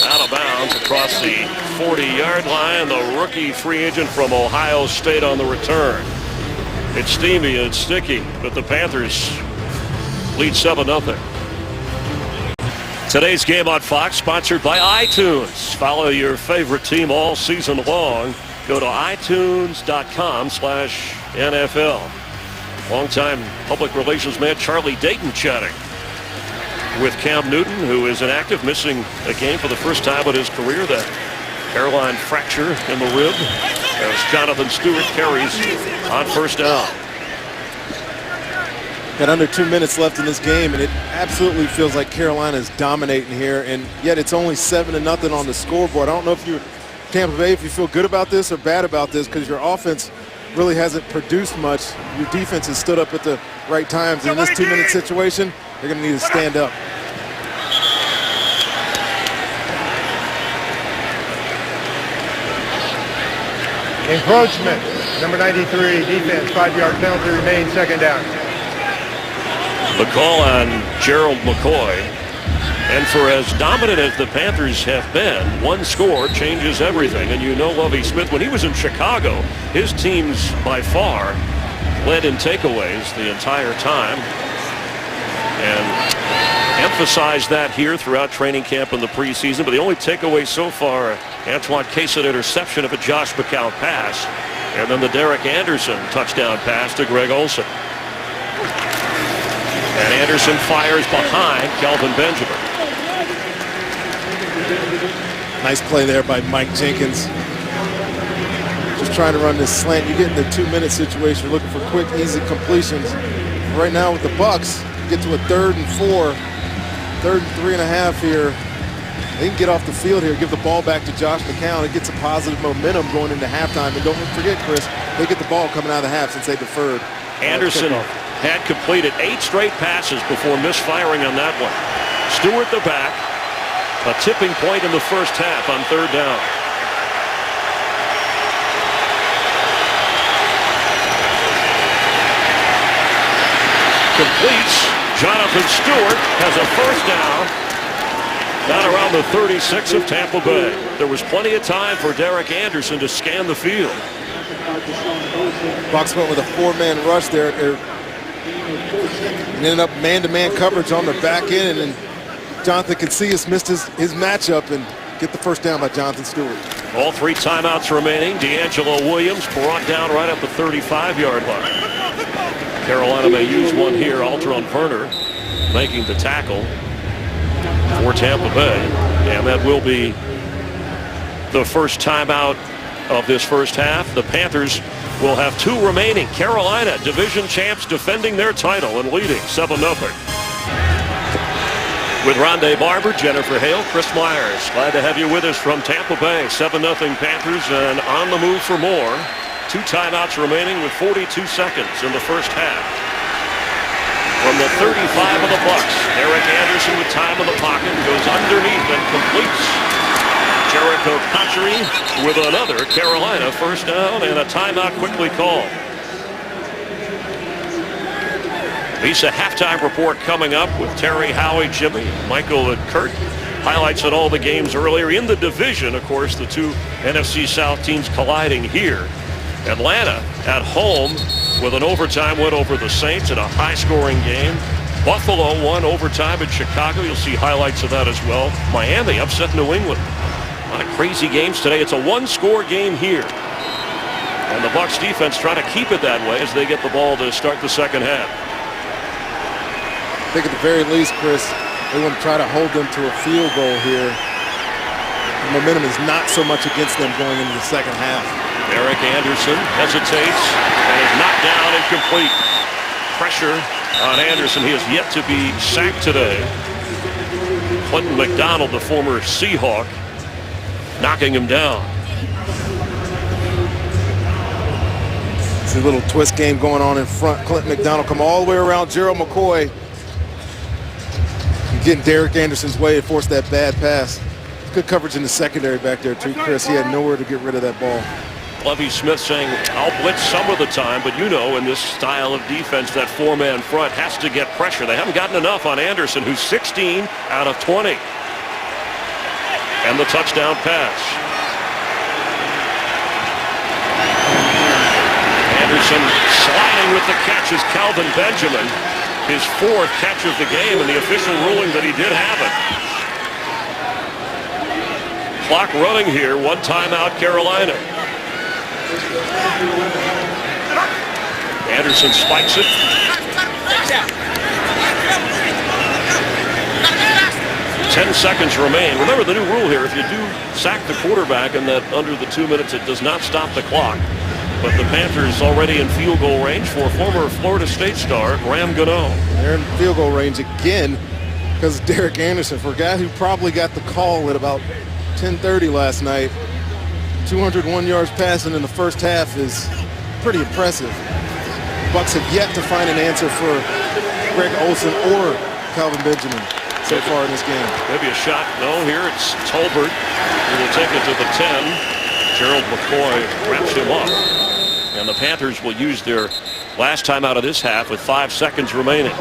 Out of bounds across the 40-yard line. The rookie free agent from Ohio State on the return. It's steamy and it's sticky, but the Panthers lead 7-0. Today's game on Fox, sponsored by iTunes. Follow your favorite team all season long. Go to itunes.com/NFL. Longtime public relations man Charlie Dayton chatting with Cam Newton, who is inactive, missing a game for the first time in his career. That hairline fracture in the rib, as Jonathan Stewart carries on first down. Got under 2 minutes left in this game, and it absolutely feels like Carolina is dominating here, and yet it's only 7-0 on the scoreboard. I don't know if you're Tampa Bay, if you feel good about this or bad about this, because your offense really hasn't produced much. Your defense has stood up at the right times. In this 2-minute situation, they're going to need to stand up. Encroachment, number 93, defense, 5-yard penalty, remains, second down. The call on Gerald McCoy. And for as dominant as the Panthers have been, one score changes everything. And you know Lovie Smith, when he was in Chicago, his teams by far led in takeaways the entire time. And emphasized that here throughout training camp in the preseason. But the only takeaway so far, Antoine Case, an interception of a Josh McCown pass. And then the Derek Anderson touchdown pass to Greg Olsen. And Anderson fires behind Kelvin Benjamin. Nice play there by Mike Jenkins. Just trying to run this slant. You get in the 2-minute situation, you're looking for quick, easy completions. Right now with the Bucs, get to a 3rd and 4, 3rd and 3.5 here. They can get off the field here, give the ball back to Josh McCown. It gets a positive momentum going into halftime. And don't forget, Chris, they get the ball coming out of the half since they deferred. Anderson had completed 8 straight passes before misfiring on that one. Stewart the back. A tipping point in the first half on 3rd down. Completes. Jonathan Stewart has a first down. Down around the 36 of Tampa Bay. There was plenty of time for Derek Anderson to scan the field. Bucs went with a 4-man rush there. And ended up man-to-man coverage on the back end, and Jonathan Casillas missed his matchup and get the first down by Jonathan Stewart. All 3 timeouts remaining. D'Angelo Williams brought down right at the 35-yard line. Carolina may use one here. Alteron Werner making the tackle for Tampa Bay. And that will be the first timeout of this first half. The Panthers will have 2 remaining. Carolina, division champs, defending their title and leading 7-0. With Rondé Barber, Jennifer Hale, Chris Myers. Glad to have you with us from Tampa Bay. 7-0 Panthers and on the move for more. 2 timeouts remaining with 42 seconds in the first half. From the 35 of the Bucs, Derek Anderson with time in the pocket goes underneath and completes. Jericho Cotchery with another Carolina first down and a timeout quickly called. Visa halftime report coming up with Terry, Howie, Jimmy, Michael, and Kurt. Highlights on all the games earlier in the division. Of course, the 2 NFC South teams colliding here. Atlanta at home with an overtime win over the Saints in a high-scoring game. Buffalo won overtime in Chicago. You'll see highlights of that as well. Miami upset New England. A lot of crazy games today. It's a 1-score game here. And the Bucs defense trying to keep it that way as they get the ball to start the second half. I think at the very least, Chris, they want to try to hold them to a field goal here. The momentum is not so much against them going into the second half. Derek Anderson hesitates and is knocked down and complete. Pressure on Anderson. He has yet to be sacked today. Clinton McDonald, the former Seahawk, knocking him down. It's a little twist game going on in front. Clinton McDonald come all the way around Gerald McCoy. Getting Derek Anderson's way and force that bad pass. Good coverage in the secondary back there too, Chris. He had nowhere to get rid of that ball. Lovie Smith saying, I'll blitz some of the time, but you know, in this style of defense, that 4-man front has to get pressure. They haven't gotten enough on Anderson, who's 16 out of 20. And the touchdown pass. Anderson sliding with the catch is Calvin Benjamin. His 4th catch of the game, and the official ruling that he did have it. Clock running here, 1 timeout Carolina. Anderson spikes it. 10 seconds remain. Remember the new rule here, if you do sack the quarterback in that under the 2 minutes, it does not stop the clock. But the Panthers already in field goal range for former Florida State star Graham Gano. They're in field goal range again because Derek Anderson, for a guy who probably got the call at about 10:30 last night, 201 yards passing in the first half is pretty impressive. Bucs have yet to find an answer for Greg Olsen or Calvin Benjamin so far in this game. Maybe a shot. No, here it's Tolbert who will take it to the 10. Gerald McCoy wraps him up. And the Panthers will use their last time out of this half with 5 seconds remaining.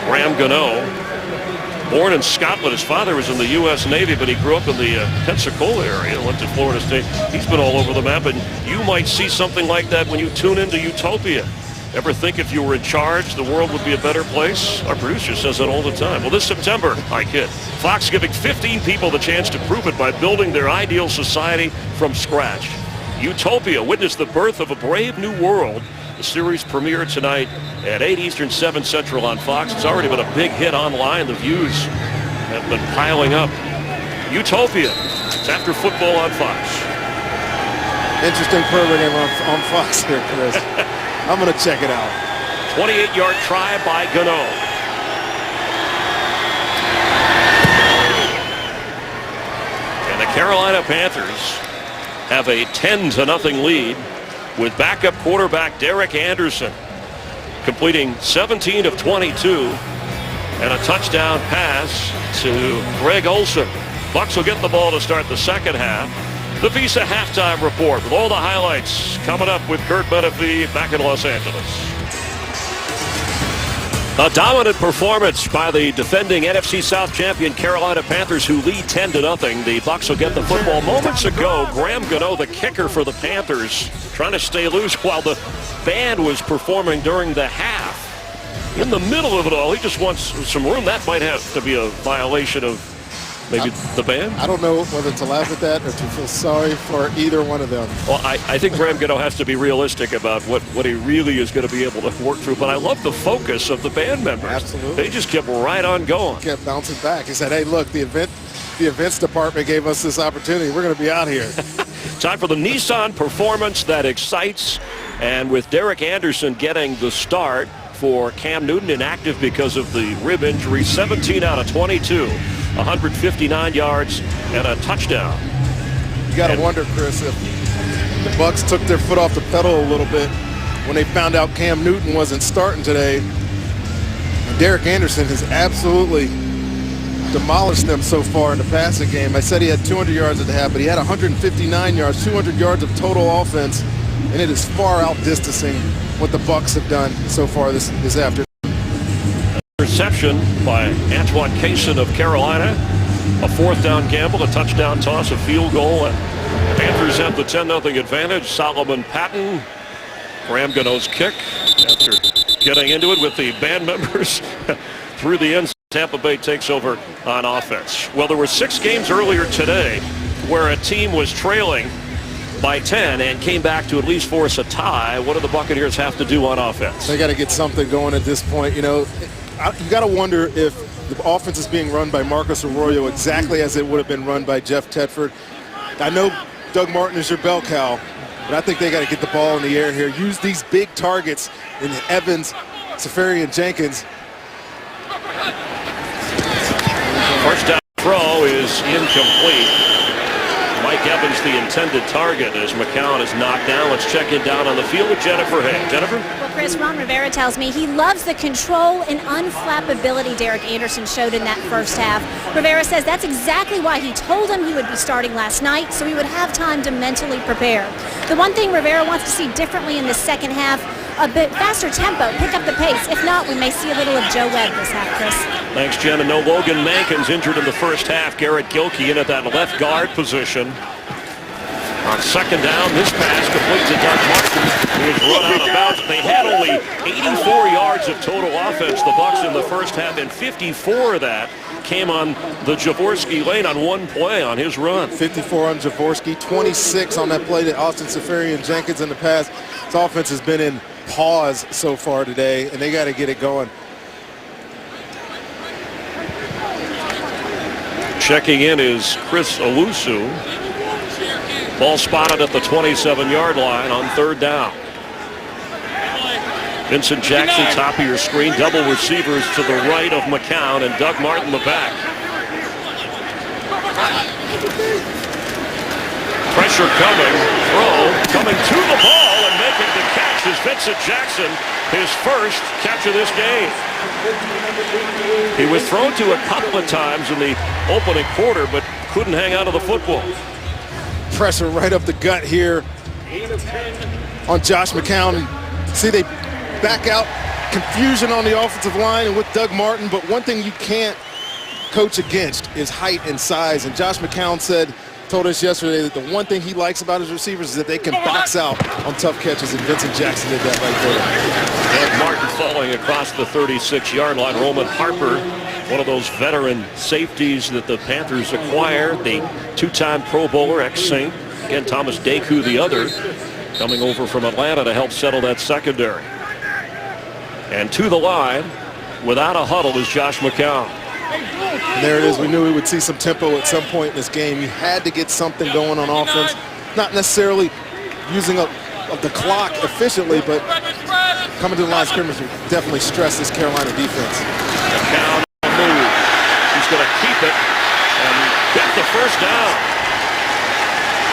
Graham Gano, born in Scotland. His father was in the U.S. Navy, but he grew up in the Pensacola area, went to Florida State. He's been all over the map, and you might see something like that when you tune into Utopia. Ever think if you were in charge, the world would be a better place? Our producer says that all the time. Well, this September, I kid, Fox giving 15 people the chance to prove it by building their ideal society from scratch. Utopia, witness the birth of a brave new world. The series premiere tonight at 8 Eastern, 7 Central on Fox. It's already been a big hit online. The views have been piling up. Utopia. It's after football on Fox. Interesting programming on Fox here, Chris. I'm going to check it out. 28-yard try by Gano. And the Carolina Panthers have a 10-0 lead with backup quarterback Derek Anderson completing 17 of 22 and a touchdown pass to Greg Olsen. Bucs will get the ball to start the second half. The Visa halftime report with all the highlights coming up with Kurt Menefee back in Los Angeles. A dominant performance by the defending NFC South champion Carolina Panthers, who lead 10-0. The Bucs will get the football moments ago. Graham Gano, the kicker for the Panthers, trying to stay loose while the band was performing during the half. In the middle of it all, he just wants some room. That might have to be a violation of maybe the band? I don't know whether to laugh at that or to feel sorry for either one of them. Well, I think Graham Gano has to be realistic about what he really is going to be able to work through. But I love the focus of the band members. Absolutely. They just kept right on going. Kept bouncing back. He said, hey, look, the event the events department gave us this opportunity. We're going to be out here. Time for the Nissan performance that excites. And with Derek Anderson getting the start for Cam Newton, inactive because of the rib injury, 17 out of 22, 159 yards and a touchdown. You got to wonder, Chris, if the Bucs took their foot off the pedal a little bit when they found out Cam Newton wasn't starting today. And Derek Anderson has absolutely demolished them so far in the passing game. I said he had 200 yards at the half, but he had 159 yards, 200 yards of total offense, and it is far outdistancing what the Bucs have done so far this afternoon. Reception by Antoine Cason of Carolina. A fourth down gamble, a touchdown toss, a field goal, and Panthers have the 10-0 advantage. Solomon Patton, Graham Gano's kick after getting into it with the band members through the end. Tampa Bay takes over on offense. Well, there were 6 games earlier today where a team was trailing by 10 and came back to at least force a tie. What do the Buccaneers have to do on offense? They got to get something going at this point. You know, you got to wonder if the offense is being run by Marcus Arroyo exactly as it would have been run by Jeff Tedford. I know Doug Martin is your bell cow, but I think they got to get the ball in the air here. Use these big targets in Evans, Safari, and Jenkins. First down throw is incomplete. Mike Evans, the intended target, as McCown is knocked down. Let's check in down on the field with Jennifer Hay. Jennifer? Well, Chris, Ron Rivera tells me he loves the control and unflappability Derek Anderson showed in that first half. Rivera says that's exactly why he told him he would be starting last night, so he would have time to mentally prepare. The one thing Rivera wants to see differently in the second half, a bit faster tempo, pick up the pace. If not, we may see a little of Joe Webb this half, Chris. Thanks, Jen. And no Logan Mankins injured in the first half. Garrett Gilkey in at that left guard position. On second down, this pass complete to Doug Martin, who was run out of bounds. They had only 84 yards of total offense, the Bucs, in the first half, and 54 of that came on the Jaworski lane on one play on his run. 54 on Jaworski, 26 on that play to Austin Safari and Jenkins in the pass. This offense has been in pause so far today, and they got to get it going. Checking in is Chris Owusu. Ball spotted at the 27-yard line on third down. Vincent Jackson, top of your screen. Double receivers to the right of McCown and Doug Martin the back. Pressure coming. Throw coming to the ball and making the catch is Vincent Jackson, his first catch of this game. He was thrown to a couple of times in the opening quarter, but couldn't hang on to the football. Pressure right up the gut here on Josh McCown. See, they back out. Confusion on the offensive line and with Doug Martin, but one thing you can't coach against is height and size. And Josh McCown told us yesterday that the one thing he likes about his receivers is that they can box out on tough catches, and Vincent Jackson did that right there. Doug Martin falling across the 36-yard line. Roman Harper, one of those veteran safeties that the Panthers acquired, the two-time Pro Bowler, ex-Saint. Again, Thomas Deku, the other, coming over from Atlanta to help settle that secondary. And to the line, without a huddle, is Josh McCown. And there it is. We knew we would see some tempo at some point in this game. You had to get something going on offense. Not necessarily using up the clock efficiently, but coming to the line of scrimmage will definitely stress this Carolina defense. McCown move. He's going to keep it and get the first down.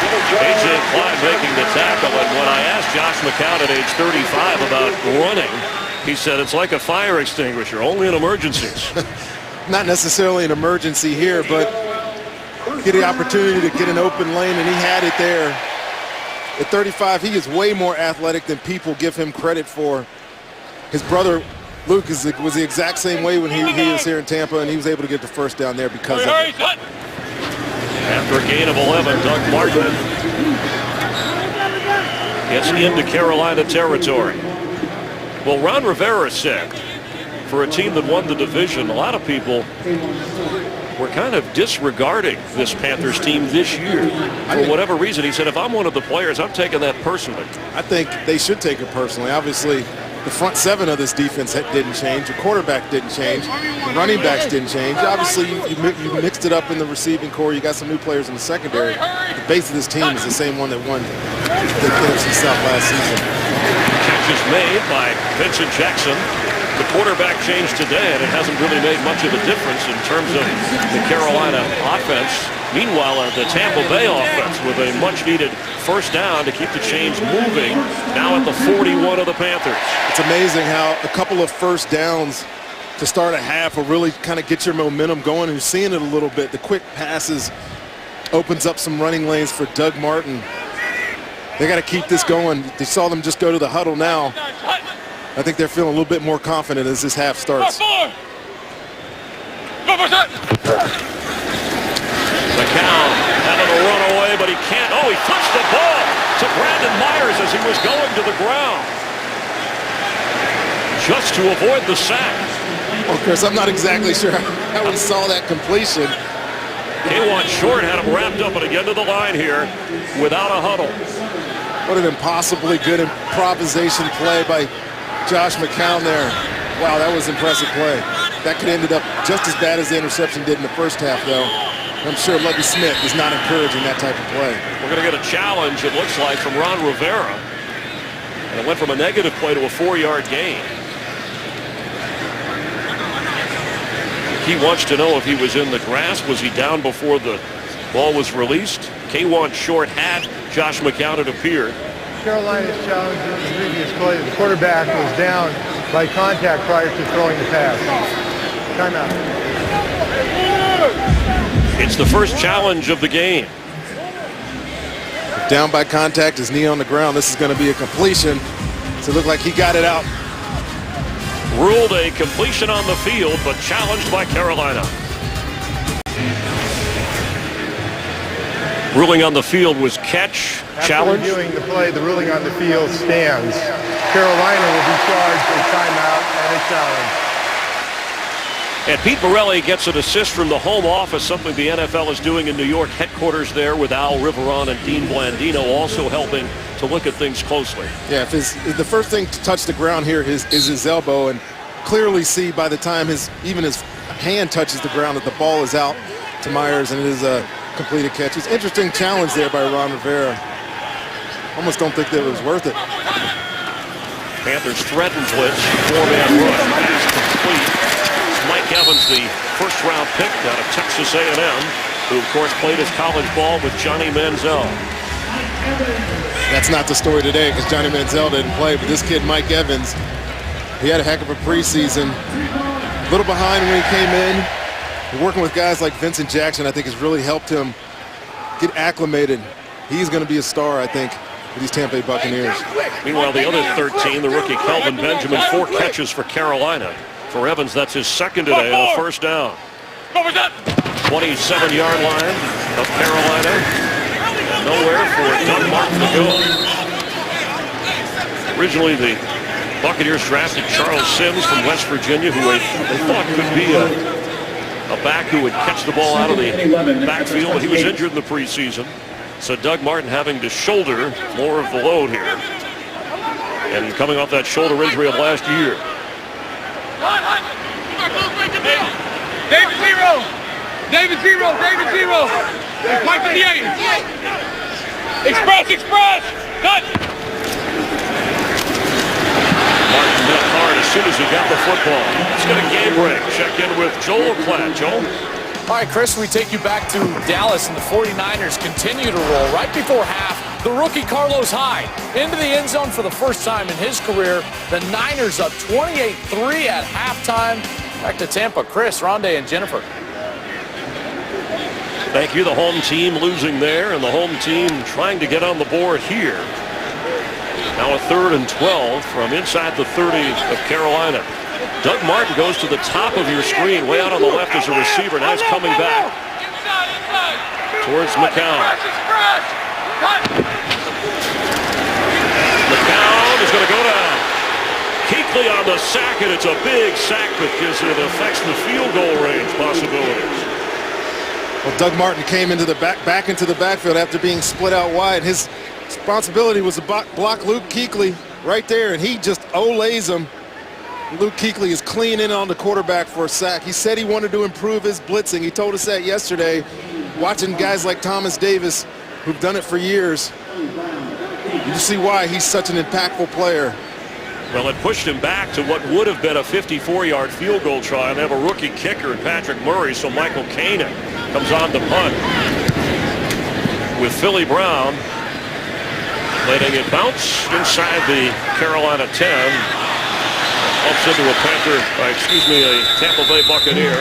A.J. Klein making the tackle, and when I asked Josh McCown at age 35 about running, he said it's like a fire extinguisher, only in emergencies. Not necessarily an emergency here, but get the opportunity to get an open lane, and he had it there. At 35, he is way more athletic than people give him credit for. His brother, Luke, was the exact same way when he was here in Tampa, and he was able to get the first down there because of it. After a gain of 11, Doug Martin gets into Carolina territory. Well, Ron Rivera said, for a team that won the division, a lot of people were kind of disregarding this Panthers team this year. For whatever reason, he said, if I'm one of the players, I'm taking that personally. I think they should take it personally. Obviously, the front seven of this defense didn't change. Your quarterback didn't change. The running backs didn't change. Obviously, you mixed it up in the receiving core. You got some new players in the secondary. The base of this team is the same one that won the NFC South last season. Catch is made by Vincent Jackson. The quarterback changed today, and it hasn't really made much of a difference in terms of the Carolina offense. Meanwhile, the Tampa Bay offense with a much-needed first down to keep the chains moving, now at the 41 of the Panthers. It's amazing how a couple of first downs to start a half will really kind of get your momentum going. You're seeing it a little bit. The quick passes opens up some running lanes for Doug Martin. They got to keep this going. They saw them just go to the huddle now. I think they're feeling a little bit more confident as this half starts. McCown having a run away, but he can't. Oh, he touched the ball to Brandon Myers as he was going to the ground, just to avoid the sack. Well, Chris, I'm not exactly sure how we saw that completion. K1 Short had him wrapped up, and again to the line here without a huddle. What an impossibly good improvisation play by Josh McCown there. Wow, that was impressive play. That could have ended up just as bad as the interception did in the first half, though. I'm sure Lovie Smith is not encouraging that type of play. We're going to get a challenge, it looks like, from Ron Rivera. And it went from a negative play to a 4-yard gain. He wants to know if he was in the grass. Was he down before the ball was released? K1 Short had Josh McCown, it appeared. Carolina's challenge in the previous play, the quarterback was down by contact prior to throwing the pass. Timeout. It's the first challenge of the game. Down by contact, his knee on the ground. This is going to be a completion. So it looked like he got it out. Ruled a completion on the field, but challenged by Carolina. Ruling on the field was catch, challenge. After reviewing the play, the ruling on the field stands. Carolina will be charged a timeout and a challenge. And Pete Morelli gets an assist from the home office, something the NFL is doing in New York headquarters there, with Al Riveron and Dean Blandino also helping to look at things closely. Yeah, if the first thing to touch the ground here is his elbow, and clearly see by the time even his hand touches the ground that the ball is out to Myers, and it is a completed catch. It's an interesting challenge there by Ron Rivera. Almost don't think that it was worth it. Panthers threaten blitz, 4-man rush, pass complete. Mike Evans, the first-round pick out of Texas A&M, who, of course, played his college ball with Johnny Manziel. That's not the story today because Johnny Manziel didn't play, but this kid, Mike Evans, he had a heck of a preseason. A little behind when he came in. Working with guys like Vincent Jackson, I think, has really helped him get acclimated. He's going to be a star, I think, for these Tampa Bay Buccaneers. Meanwhile, the other 13, the rookie Kelvin Benjamin, 4 catches for Carolina. For Evans, that's his second today on a first down. 27-yard line of Carolina. Nowhere for Doug Martin to go. Originally, the Buccaneers drafted Charles Sims from West Virginia, who they thought could be a back who would catch the ball out of the backfield, but he was injured in the preseason. So Doug Martin having to shoulder more of the load here. And coming off that shoulder injury of last year. David zero. David zero. David zero. Mike 58. Express. Cut. Martin hit hard as soon as he got the football. Let's get a game break. Check in with Joel Klatt. Joel? All right, Chris, we take you back to Dallas, and the 49ers continue to roll. Right before half, the rookie Carlos Hyde into the end zone for the first time in his career. The Niners up 28-3 at halftime. Back to Tampa. Chris, Rondé, and Jennifer. Thank you. The home team losing there, and the home team trying to get on the board here. Now a 3rd and 12 from inside the 30 of Carolina. Doug Martin goes to the top of your screen, way out on the left as a receiver. Now he's coming back towards McCown. McCown is going to go down. Kuechly on the sack, and it's a big sack because it affects the field goal range possibilities. Well, Doug Martin came into the back into the backfield after being split out wide. His responsibility was to block Luke Kuechly. right there, and he just olays him. Luke Kuechly is clean in on the quarterback for a sack. He said he wanted to improve his blitzing. He told us that yesterday, watching guys like Thomas Davis, who've done it for years. You see why he's such an impactful player. Well, it pushed him back to what would have been a 54-yard field goal try. They have a rookie kicker in Patrick Murray, so Michael Kanan comes on the punt with Philly Brown letting it bounce inside the Carolina 10. Ups into a Tampa Bay Buccaneer.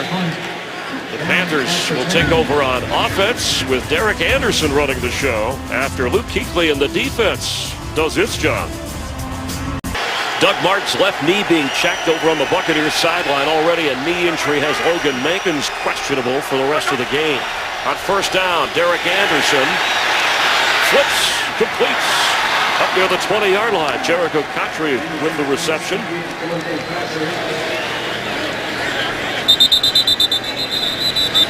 The Panthers will take over on offense with Derek Anderson running the show after Luke Kuechly and the defense does its job. Doug Martin's left knee being checked over on the Buccaneers sideline. Already a knee injury has Logan Mankins questionable for the rest of the game. On first down, Derek Anderson flips, completes. Up near the 20-yard line, Jericho Country with the reception.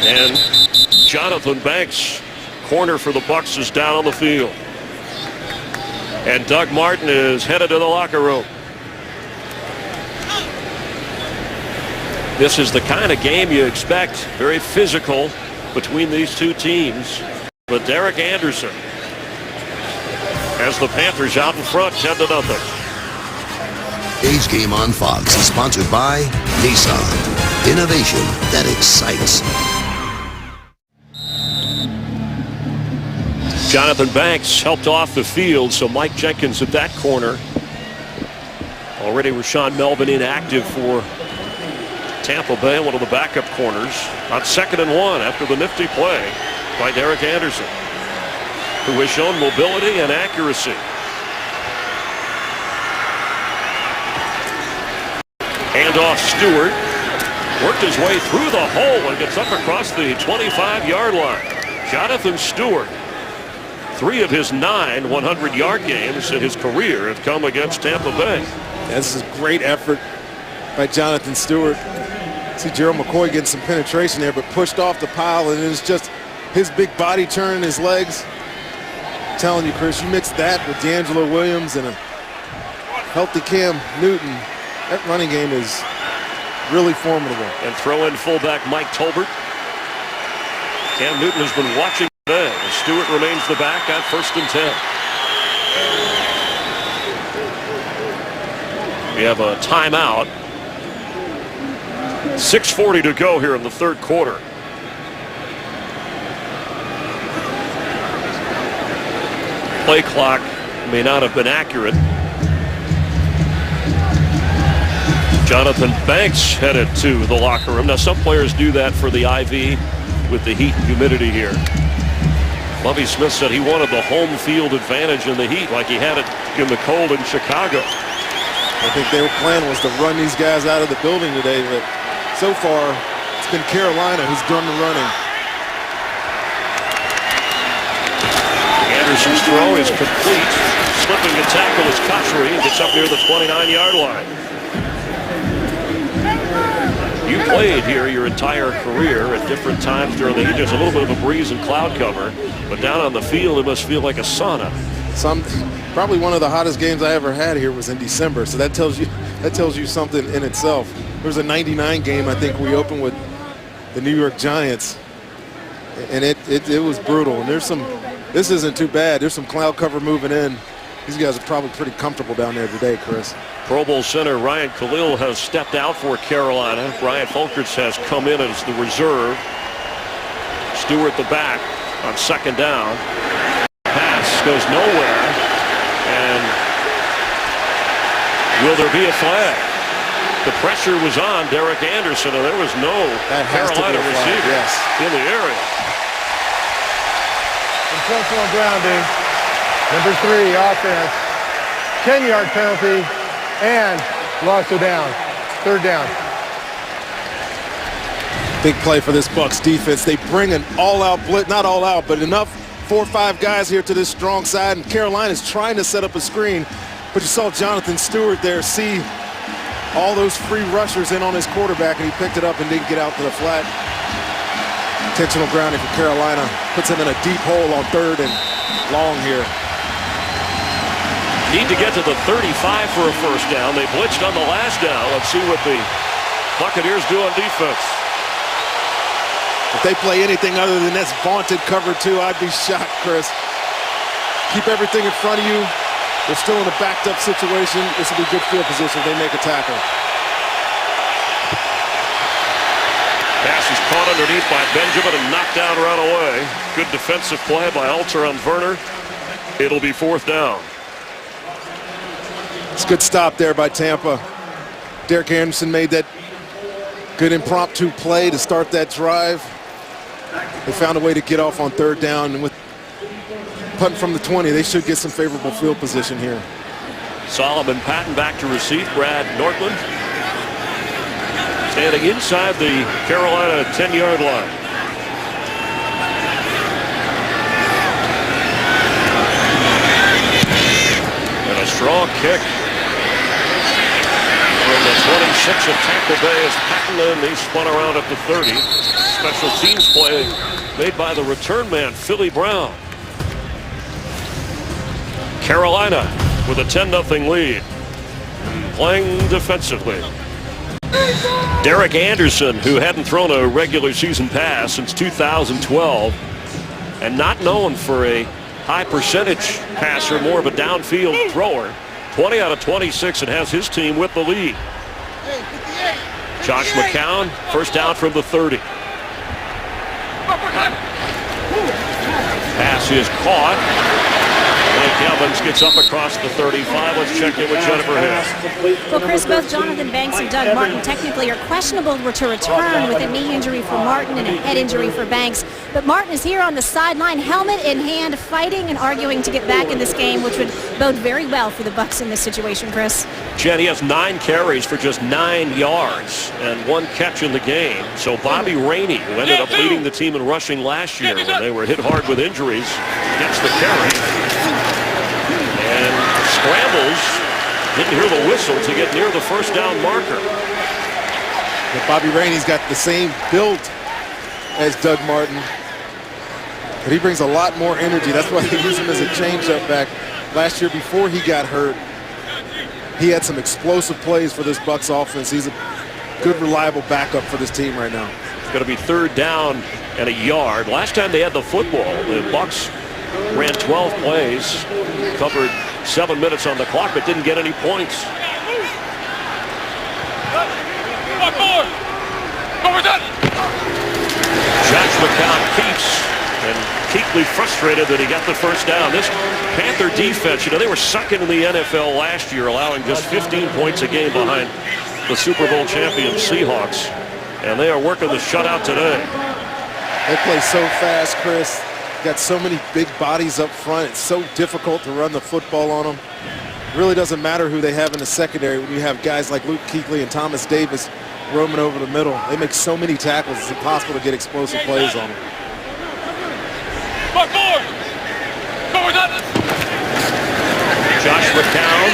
And Jonathan Banks, corner for the Bucs, is down on the field. And Doug Martin is headed to the locker room. This is the kind of game you expect, very physical between these two teams. But Derek Anderson has the Panthers out in front, 10-0. Today's game on Fox is sponsored by Nissan. Innovation that excites. Jonathan Banks helped off the field, so Mike Jenkins at that corner. Already Rashawn Melvin inactive for Tampa Bay, one of the backup corners. On 2nd and 1 after the nifty play by Derek Anderson, who has shown mobility and accuracy. Handoff Stewart. Worked his way through the hole and gets up across the 25-yard line. Jonathan Stewart. 3 of his 9 100-yard games in his career have come against Tampa Bay. This is a great effort by Jonathan Stewart. See Gerald McCoy getting some penetration there, but pushed off the pile, and it's just his big body turn, his legs. I'm telling you, Chris, you mix that with D'Angelo Williams and a healthy Cam Newton, that running game is really formidable. And throw in fullback Mike Tolbert. Cam Newton has been watching today. Stewart remains the back on 1st and 10. We have a timeout. 6:40 to go here in the 3rd quarter. Play clock may not have been accurate. Jonathan Banks headed to the locker room. Now some players do that for the IV with the heat and humidity here. Lovie Smith said he wanted the home field advantage in the heat like he had it in the cold in Chicago. I think their plan was to run these guys out of the building today, but so far it's been Carolina who's done the running. Anderson's throw is complete. Slipping to tackle is Country and gets up near the 29-yard line. You played here your entire career at different times during the heat. There's a little bit of a breeze and cloud cover, but down on the field it must feel like a sauna. Probably one of the hottest games I ever had here was in December, so that tells you something in itself. There was a 99 game I think we opened with the New York Giants, and it was brutal. And this isn't too bad. There's some cloud cover moving in. These guys are probably pretty comfortable down there today, Chris. Pro Bowl center Ryan Khalil has stepped out for Carolina. Brian Folkerts has come in as the reserve. Stewart the back on 2nd down. Pass goes nowhere. And will there be a flag? The pressure was on Derek Anderson, and there was no Carolina receiver in the area. Intentional grounding. Number 3, offense. 10-yard penalty, and loss of down. 3rd down. Big play for this Bucs defense. They bring an all-out blitz, not all out, but enough 4 or 5 guys here to this strong side, and Carolina's trying to set up a screen, but you saw Jonathan Stewart there see all those free rushers in on his quarterback, and he picked it up and didn't get out to the flat. Intentional grounding for Carolina. Puts him in a deep hole on 3rd and long here. Need to get to the 35 for a first down. They blitzed on the last down. Let's see what the Buccaneers do on defense. If they play anything other than this vaunted cover 2, I'd be shocked, Chris. Keep everything in front of you. They're still in a backed up situation. This will be good field position if they make a tackle. Pass is caught underneath by Benjamin and knocked down right away. Good defensive play by Alter on Werner. It'll be 4th down. It's a good stop there by Tampa. Derek Anderson made that good impromptu play to start that drive. They found a way to get off on 3rd down, and with punting from the 20, they should get some favorable field position here. Solomon Patton back to receive. Brad Nortland standing inside the Carolina 10-yard line. And a strong kick from the 26 of Tampa Bay as Patton, and he spun around at the 30. Special teams play made by the return man, Philly Brown. Carolina with a 10-0 lead, playing defensively. Derek Anderson, who hadn't thrown a regular season pass since 2012, and not known for a high percentage passer, more of a downfield thrower. 20 out of 26 and has his team with the lead. Josh McCown, first down from the 30. Pass is caught. Blake Evans gets up across the 35. Let's check in with Jennifer Hill. Well, Chris, both Jonathan Banks and Doug Martin technically are questionable to return with a knee injury for Martin and a head injury for Banks. But Martin is here on the sideline, helmet in hand, fighting and arguing to get back in this game, which would bode very well for the Bucs in this situation, Chris. Jen, he has 9 carries for just 9 yards and 1 catch in the game. So Bobby Rainey, who ended up leading the team in rushing last year when they were hit hard with injuries, gets the carry. And scrambles, didn't hear the whistle to get near the first down marker. But Bobby Rainey's got the same build as Doug Martin, but he brings a lot more energy. That's why they use him as a change-up back. Last year, before he got hurt, he had some explosive plays for this Bucs offense. He's a good, reliable backup for this team right now. It's going to be 3rd down and a yard. Last time they had the football, the Bucs ran 12 plays, covered 7 minutes on the clock, but didn't get any points. Josh McCown keeps, and Kuechly frustrated that he got the first down. This Panther defense, you know, they were second in the NFL last year, allowing just 15 points a game behind the Super Bowl champion Seahawks, and they are working the shutout today. They play so fast, Chris. Got so many big bodies up front. It's so difficult to run the football on them. It really doesn't matter who they have in the secondary when you have guys like Luke Kuechly and Thomas Davis roaming over the middle. They make so many tackles, it's impossible to get explosive plays on them. Josh McCown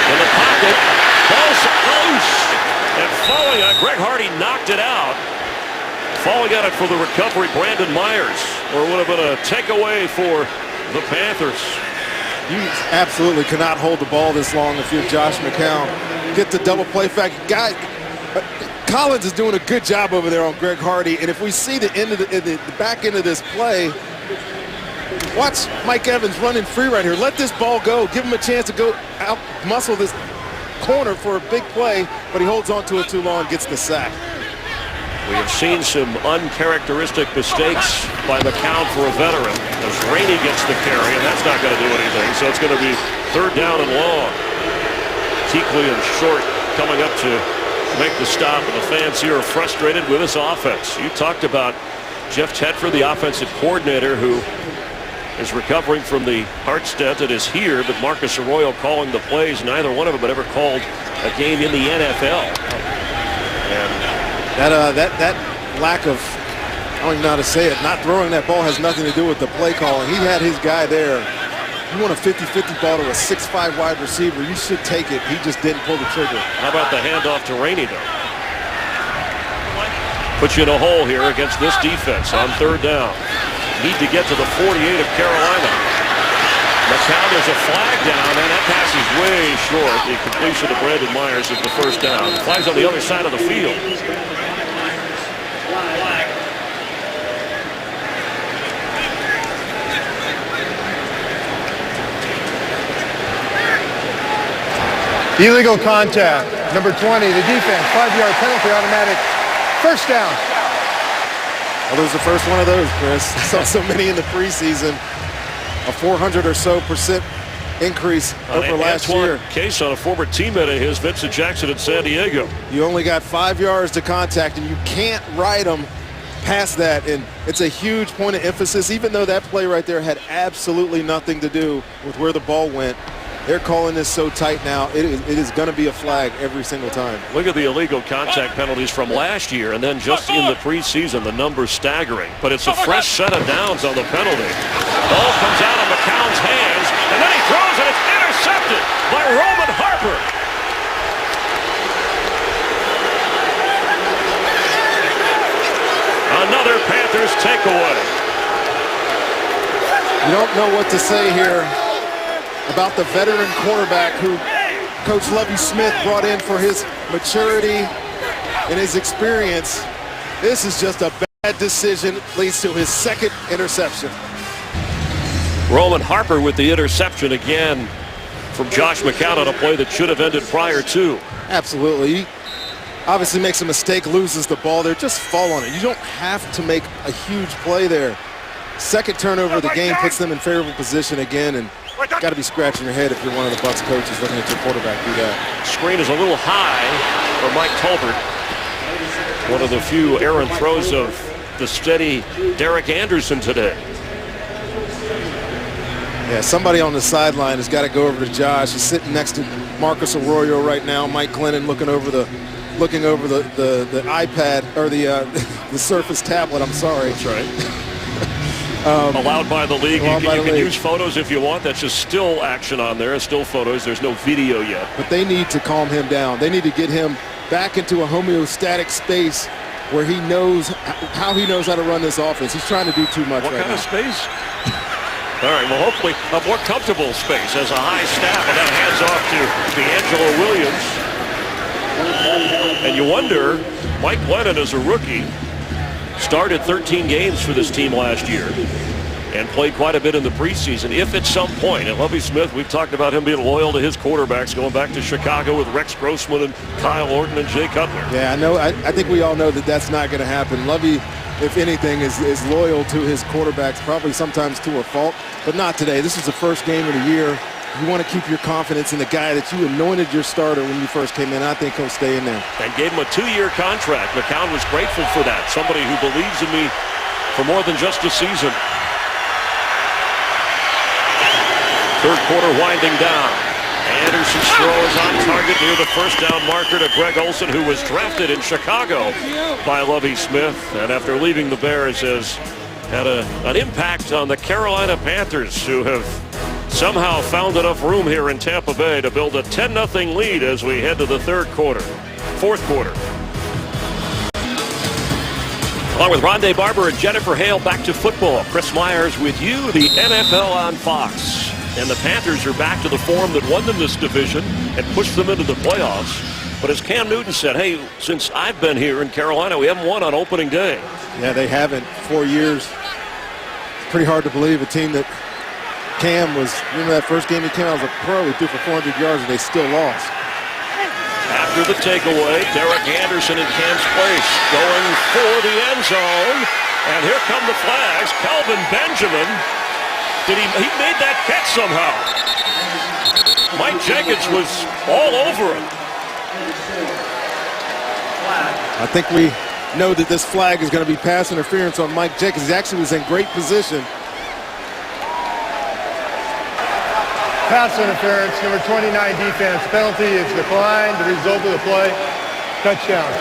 in the pocket. Ball's loose. And falling on Greg Hardy knocked it out. Falling on it for the recovery, Brandon Myers. Or it would have been a takeaway for the Panthers. You absolutely cannot hold the ball this long if you're Josh McCown. Get the double play fact. Collins is doing a good job over there on Greg Hardy. And if we see the end of the back end of this play, watch Mike Evans running free right here. Let this ball go. Give him a chance to go out, muscle this corner for a big play, but he holds on to it too long, gets the sack. We have seen some uncharacteristic mistakes by McCown for a veteran as Rainey gets the carry, and that's not going to do anything. So it's going to be 3rd down and long. Kuechly and Short coming up to make the stop, and the fans here are frustrated with this offense. You talked about Jeff Tedford, the offensive coordinator, who is recovering from the heart stent that is here, but Marcus Arroyo calling the plays. Neither one of them had ever called a game in the NFL. And that lack of, I don't even know how to say it, not throwing that ball has nothing to do with the play calling. He had his guy there. You want a 50-50 ball to a 6'5" wide receiver, you should take it. He just didn't pull the trigger. How about the handoff to Rainey, though? Puts you in a hole here against this defense on 3rd down. Need to get to the 48 of Carolina. McCown, there's a flag down, and that pass is way short. The completion to Brandon Myers is the first down. The flag's on the other side of the field. Illegal contact. Number 20, the defense, 5-yard penalty, automatic. First down. Well, there's the first one of those, Chris. Saw so many in the preseason. A 400% or so increase over last year. Case on a former teammate of his, Vincent Jackson in San Diego. You only got 5 yards to contact, and you can't ride them past that. And it's a huge point of emphasis, even though that play right there had absolutely nothing to do with where the ball went. They're calling this so tight now. It is going to be a flag every single time. Look at the illegal contact penalties from last year, and then just in the preseason, the numbers staggering. But it's a fresh set of downs on the penalty. Ball comes out of McCown's hands, and then he throws, and it's intercepted by Roman Harper. Another Panthers takeaway. You don't know what to say here about the veteran quarterback who Coach Lovie Smith brought in for his maturity and his experience. This is just a bad decision, leads to his second interception. Roman Harper with the interception again from Josh McCown on a play that should have ended prior to. Absolutely. He obviously makes a mistake, loses the ball there. Just fall on it. You don't have to make a huge play there. Second turnover of the game puts them in favorable position again, and got to be scratching your head if you're one of the Bucs coaches looking at your quarterback do that. Screen is a little high for Mike Tolbert. One of the few errant throws of the steady Derek Anderson today. Yeah, somebody on the sideline has got to go over to Josh. He's sitting next to Marcus Arroyo right now. Mike Glennon looking over the iPad or the Surface tablet. I'm sorry. That's right. Allowed by the league. You can use photos if you want. That's just still action on there. Still photos. There's no video yet. But they need to calm him down. They need to get him back into a homeostatic space where he knows how to run this offense. He's trying to do too much right now. What kind of space? All right, well, hopefully a more comfortable space as a high snap, and that hands off to D'Angelo Williams. And you wonder, Mike Glennon is a rookie. Started 13 games for this team last year and played quite a bit in the preseason. If at some point, and Lovie Smith, we've talked about him being loyal to his quarterbacks going back to Chicago with Rex Grossman and Kyle Orton and Jay Cutler. Yeah, I know. I think we all know that that's not going to happen. Lovie, if anything, is loyal to his quarterbacks, probably sometimes to a fault, but not today. This is the first game of the year. You want to keep your confidence in the guy that you anointed your starter when you first came in. I think he'll stay in there. And gave him a 2-year contract. McCown was grateful for that. Somebody who believes in me for more than just a season. Third quarter winding down. Anderson's throw is on target near the first down marker to Greg Olsen, who was drafted in Chicago by Lovie Smith. And after leaving the Bears has had an impact on the Carolina Panthers, who have somehow found enough room here in Tampa Bay to build a 10-0 lead as we head to the fourth quarter. Along with Rondé Barber and Jennifer Hale, back to football. Chris Myers with you, the NFL on Fox. And the Panthers are back to the form that won them this division and pushed them into the playoffs. But as Cam Newton said, hey, since I've been here in Carolina, we haven't won on opening day. Yeah, they haven't. 4 years. It's pretty hard to believe a team that Cam was, remember that first game he came out as a pro, he threw for 400 yards and they still lost. After the takeaway, Derek Anderson in Cam's place going for the end zone. And here come the flags. Kelvin Benjamin, he made that catch somehow. Mike Jenkins was all over him. I think we know that this flag is going to be pass interference on Mike Jenkins. He actually was in great position. Pass interference, number 29 defense. Penalty is declined. The result of the play, touchdown.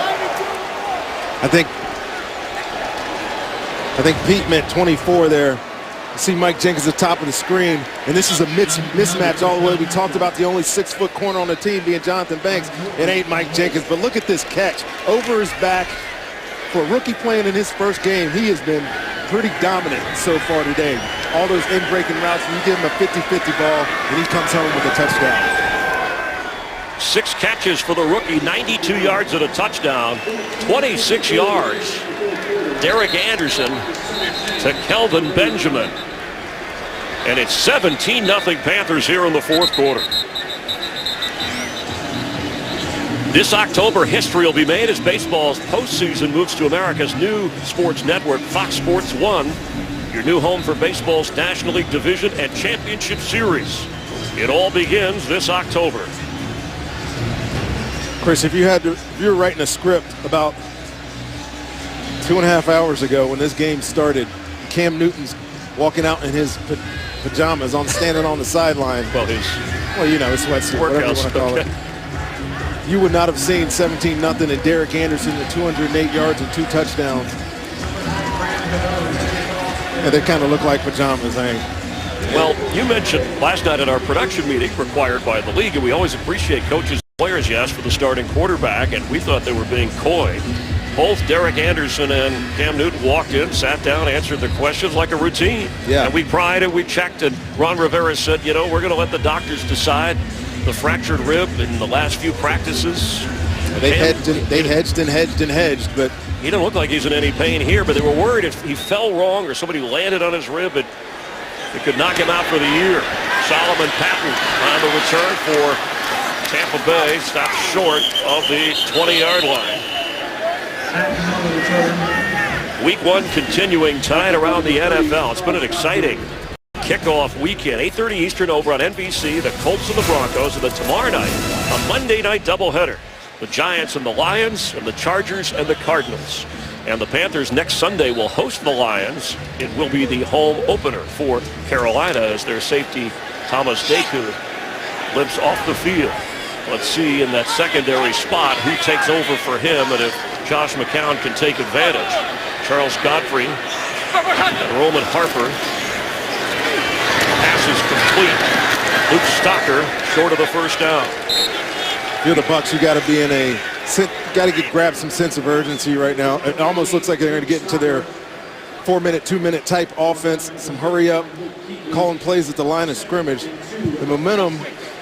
I think Pete meant 24 there. You see Mike Jenkins at the top of the screen, and this is a mismatch all the way. We talked about the only 6-foot corner on the team being Jonathan Banks. It ain't Mike Jenkins, but look at this catch. Over his back, For a rookie playing in his first game, he has been pretty dominant so far today. All those in-breaking routes, you give him a 50-50 ball, and he comes home with a touchdown. 6 catches for the rookie, 92 yards and a touchdown, 26 yards. Derek Anderson to Kelvin Benjamin. And it's 17-0 Panthers here in the fourth quarter. This October, history will be made as baseball's postseason moves to America's new sports network, Fox Sports 1, your new home for baseball's National League Division and Championship Series. It all begins this October. Chris, if you were writing a script about 2.5 hours ago when this game started, Cam Newton's walking out in his pajamas, standing on the sideline. Well, his sweatsuit, whatever you want to call it. You would not have seen 17-0 and Derek Anderson at 208 yards and 2 touchdowns. And they kind of look like pajamas, Well, you mentioned last night at our production meeting required by the league, and we always appreciate coaches and players, yes, for the starting quarterback, and we thought they were being coy. Both Derek Anderson and Cam Newton walked in, sat down, answered the questions like a routine. Yeah. And we pried and we checked, and Ron Rivera said, we're going to let the doctors decide the fractured rib in the last few practices. They hedged and hedged, but he didn't look like he's in any pain here, but they were worried if he fell wrong or somebody landed on his rib, it could knock him out for the year. Solomon Patton on the return for Tampa Bay, stopped short of the 20-yard line. Week 1 continuing tonight around the NFL. It's been an exciting kickoff weekend. 8:30 Eastern over on NBC, the Colts and the Broncos, and then tomorrow night, a Monday night doubleheader. The Giants and the Lions, and the Chargers and the Cardinals. And the Panthers next Sunday will host the Lions. It will be the home opener for Carolina as their safety, Thomas Deku, limps off the field. Let's see in that secondary spot who takes over for him and if Josh McCown can take advantage. Charles Godfrey and Roman Harper. Pass is complete. Luke Stocker short of the first down. If you're the Bucs, you got to grab some sense of urgency right now. It almost looks like they're going to get into their 4-minute, 2-minute type offense. Some hurry up, calling plays at the line of scrimmage. The momentum,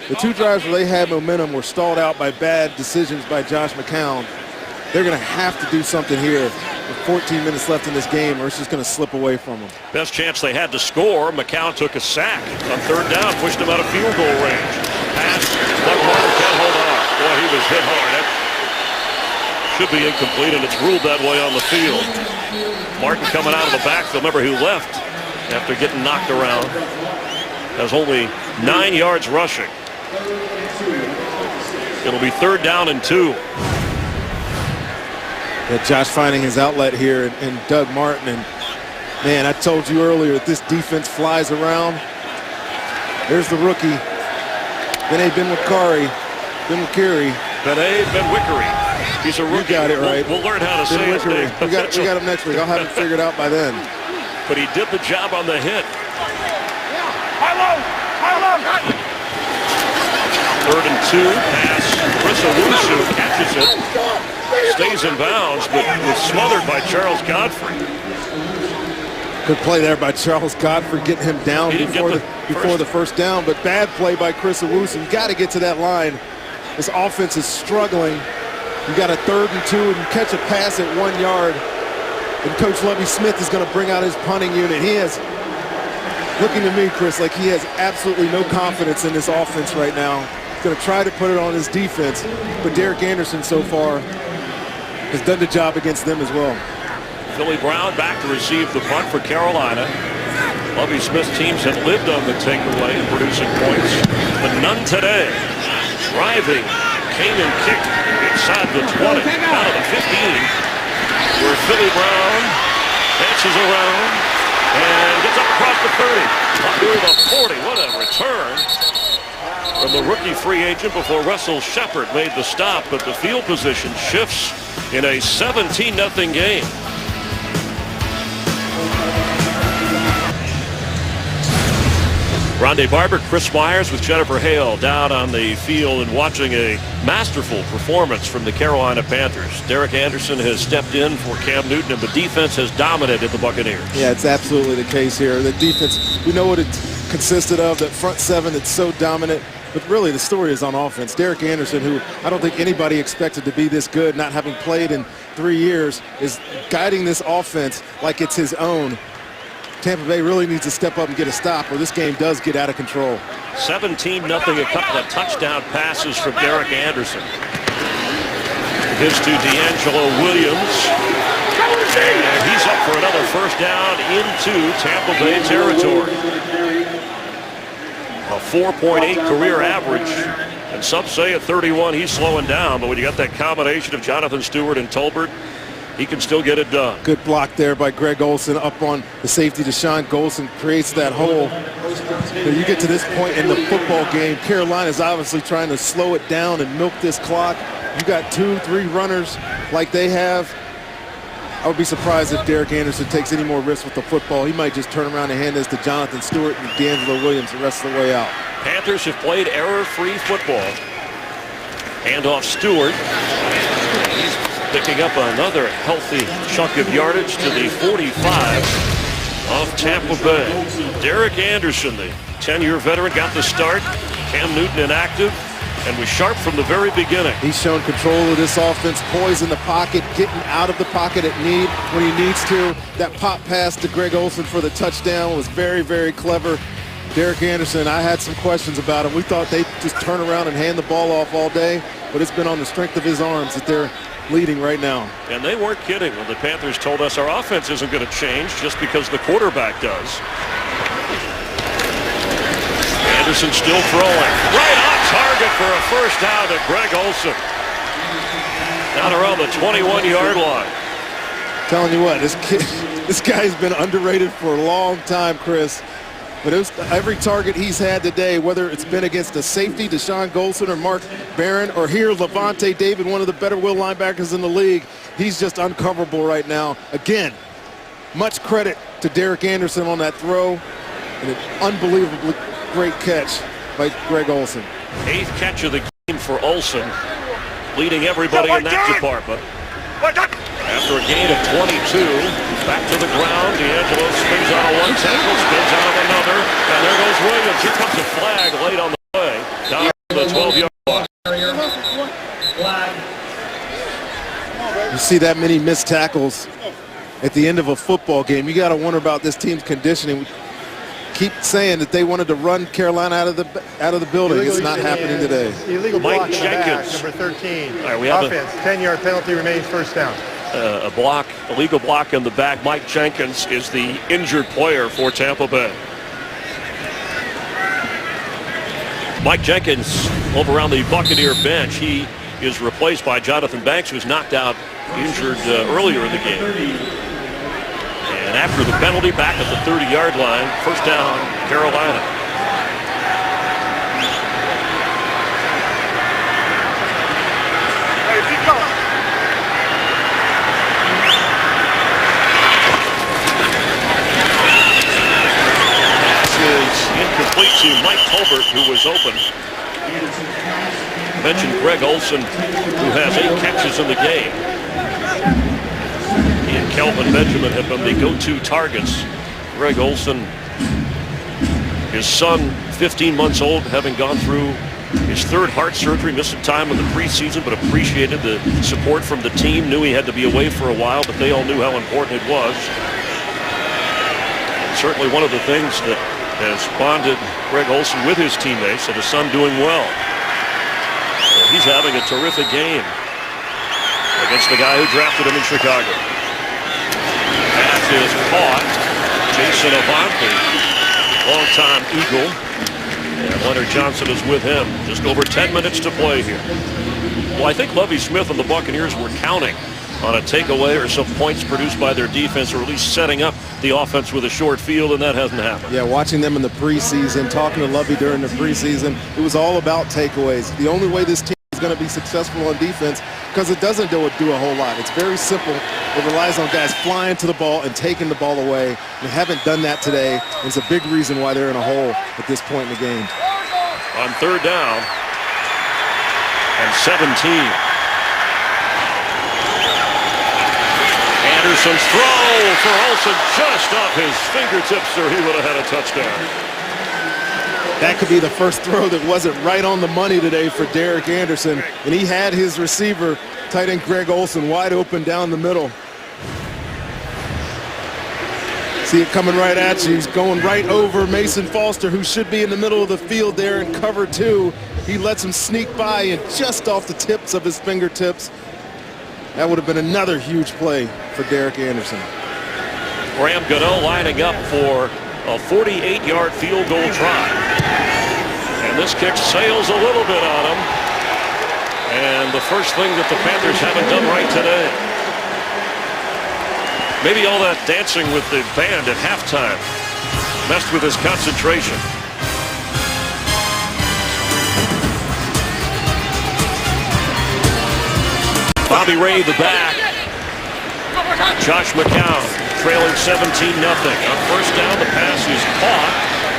the 2 drives where they had momentum were stalled out by bad decisions by Josh McCown. They're going to have to do something here with 14 minutes left in this game or it's just going to slip away from them. Best chance they had to score. McCown took a sack on 3rd down, pushed him out of field goal range. Pass, but Martin can't hold on. Boy, he was hit hard. That should be incomplete, and it's ruled that way on the field. Martin coming out of the backfield. Remember, who left after getting knocked around. Has only 9 yards rushing. It'll be 3rd down and 2. Yeah, Josh finding his outlet here and Doug Martin. And, man, I told you earlier that this defense flies around. There's the rookie. Benet Ben-Wickery. He's a rookie. You got it right. We'll learn how to say it. We got him next week. I'll have it figured out by then. But he did the job on the hit. High low. 3rd and 2. Pass. Chris Owusu catches it. Stays in bounds, but was smothered by Charles Godfrey. Good play there by Charles Godfrey, getting him down before the first down, but bad play by Chris Owusu. You got to get to that line. This offense is struggling. You got a 3rd and 2 and you catch a pass at 1 yard. And Coach Lovie Smith is going to bring out his punting unit. He is looking to me, Chris, like he has absolutely no confidence in this offense right now. He's going to try to put it on his defense, but Derek Anderson so far has done the job against them as well. Philly Brown back to receive the punt for Carolina. Lovie Smith's teams have lived on the takeaway and producing points, but none today. Driving, came and kicked inside the 20, out of the 15, where Philly Brown dances around and gets up across the 30, up near the 40. What a return from the rookie free agent before Russell Shepard made the stop, but the field position shifts in a 17-0 game. Rondé Barber, Chris Myers with Jennifer Hale down on the field and watching a masterful performance from the Carolina Panthers. Derek Anderson has stepped in for Cam Newton, and the defense has dominated the Buccaneers. Yeah, it's absolutely the case here. The defense, we know what it consisted of, that front seven that's so dominant. But really, the story is on offense. Derek Anderson, who I don't think anybody expected to be this good, not having played in 3 years, is guiding this offense like it's his own. Tampa Bay really needs to step up and get a stop, or this game does get out of control. 17-0, a couple of touchdown passes from Derek Anderson. Gives to D'Angelo Williams. And he's up for another first down into Tampa Bay territory. A 4.8 career average. And some say at 31 he's slowing down, but when you got that combination of Jonathan Stewart and Tolbert, he can still get it done. Good block there by Greg Olsen up on the safety. Deshaun Golson creates that hole. When you get to this point in the football game, Carolina's obviously trying to slow it down and milk this clock. You got 2-3 runners like they have. I would be surprised if Derek Anderson takes any more risks with the football. He might just turn around and hand this to Jonathan Stewart and D'Angelo Williams the rest of the way out. Panthers have played error-free football. Handoff Stewart. He's picking up another healthy chunk of yardage to the 45 of Tampa Bay. Derek Anderson, the 10-year veteran, got the start. Cam Newton inactive and was sharp from the very beginning. He's shown control of this offense, poise in the pocket, getting out of the pocket at need when he needs to. That pop pass to Greg Olsen for the touchdown was very, very clever. Derek Anderson, I had some questions about him. We thought they'd just turn around and hand the ball off all day, but it's been on the strength of his arms that they're leading right now. And they weren't kidding when the Panthers told us our offense isn't going to change just because the quarterback does. Anderson still throwing. Right on target for a first down to Greg Olsen. Down around the 21-yard line. Telling you what, this guy's been underrated for a long time, Chris. But every target he's had today, whether it's been against a safety, Deshaun Golson or Mark Barron, or here, Levante David, one of the better will linebackers in the league, he's just uncoverable right now. Again, much credit to Derek Anderson on that throw, and an unbelievably great catch by Greg Olsen. 8th catch of the game for Olsen, leading everybody in that department. After a gain of 22, back to the ground. D'Angelo spins out of one tackle, spins out of another, and there goes Williams. Here comes a flag late on the play, down to the 12-yard line. You see that many missed tackles at the end of a football game. You got to wonder about this team's conditioning. We keep saying that they wanted to run Carolina out of the building. It's not happening today. Illegal block Mike Jenkins, number 13. All right, we have offense. 10-yard penalty remains first down. A illegal block in the back. Mike Jenkins is the injured player for Tampa Bay. Mike Jenkins over around the Buccaneer bench. He is replaced by Jonathan Banks, who was knocked out injured earlier in the game. And after the penalty, back at the 30-yard line, first down, Carolina. Incomplete to Mike Tolbert, who was open. I mentioned Greg Olsen, who has 8 catches in the game. He and Kelvin Benjamin have been the go-to targets. Greg Olsen, his son, 15 months old, having gone through his 3rd heart surgery, missed some time in the preseason, but appreciated the support from the team. Knew he had to be away for a while, but they all knew how important it was. And certainly one of the things that has bonded Greg Olsen with his teammates and his son doing well. And he's having a terrific game against the guy who drafted him in Chicago. Pass is caught. Jason Avante, longtime Eagle. And Leonard Johnson is with him. Just over 10 minutes to play here. Well, I think Lovie Smith and the Buccaneers were counting on a takeaway or some points produced by their defense, or at least setting up the offense with a short field, and that hasn't happened. Yeah, watching them in the preseason, talking to Lovie during the preseason, it was all about takeaways. The only way this team is going to be successful on defense because it doesn't do a whole lot. It's very simple. It relies on guys flying to the ball and taking the ball away. They haven't done that today. It's a big reason why they're in a hole at this point in the game. On third down and 17. Anderson's throw for Olsen just off his fingertips, or he would have had a touchdown. That could be the first throw that wasn't right on the money today for Derek Anderson. And he had his receiver, tight end Greg Olsen, wide open down the middle. See it coming right at you. He's going right over Mason Foster, who should be in the middle of the field there in cover 2. He lets him sneak by and just off the tips of his fingertips. That would have been another huge play for Derek Anderson. Graham Gano lining up for a 48-yard field goal try. And this kick sails a little bit on him. And the first thing that the Panthers haven't done right today. Maybe all that dancing with the band at halftime messed with his concentration. Bobby Ray the back. Josh McCown trailing 17-0. On first down, the pass is caught.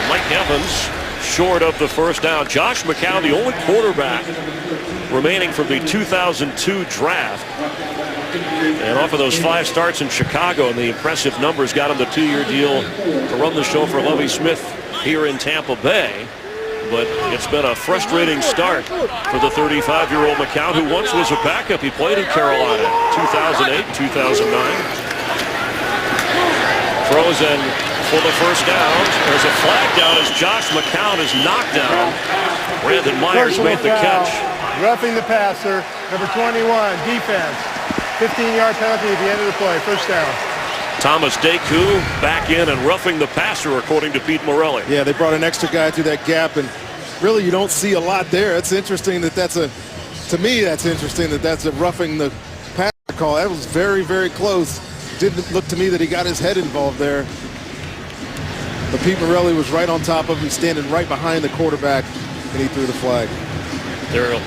Mike Evans short of the first down. Josh McCown, the only quarterback remaining from the 2002 draft. And off of those 5 starts in Chicago and the impressive numbers got him the 2-year deal to run the show for Lovie Smith here in Tampa Bay. But it's been a frustrating start for the 35-year-old McCown, who once was a backup. He played in Carolina 2008, 2009. Throws in for the first down. There's a flag down as Josh McCown is knocked down. Brandon Myers made the catch. Roughing the passer, number 21, defense. 15-yard penalty at the end of the play, first down. Thomas Deku back in and roughing the passer, according to Pete Morelli. Yeah, they brought an extra guy through that gap, and really you don't see a lot there. It's interesting that to me that's interesting that that's a roughing the passer call. That was very, very close. Didn't look to me that he got his head involved there. But Pete Morelli was right on top of him, standing right behind the quarterback, and he threw the flag. They'll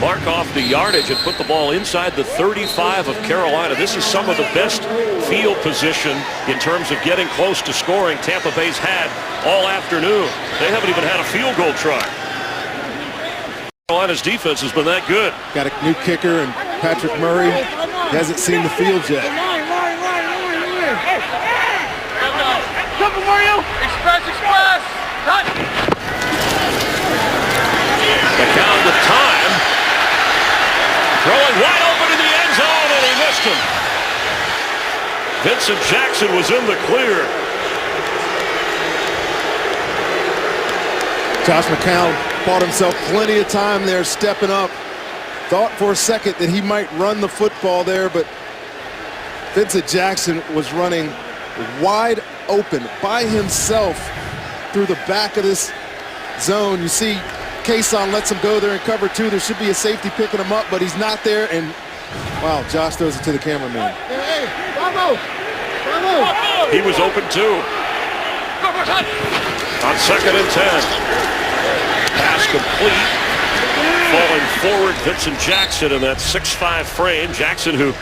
mark off the yardage and put the ball inside the 35 of Carolina. This is some of the best field position in terms of getting close to scoring Tampa Bay's had all afternoon. They haven't even had a field goal try. Carolina's defense has been that good. Got a new kicker, and Patrick Murray hasn't seen the field yet. Couple more, you! Express! Cut! McCown with time. Throwing wide open in the end zone, and he missed him. Vincent Jackson was in the clear. Josh McCown bought himself plenty of time there, stepping up. Thought for a second that he might run the football there, but Vincent Jackson was running wide open by himself through the back of this zone. You see Kason lets him go there in cover 2. There should be a safety picking him up, but he's not there. And wow, Josh throws it to the cameraman. Hey, Bravo! He was open too. On 2nd and 10. Pass complete. Falling forward, Vincent Jackson in that 6'5" frame. Jackson, who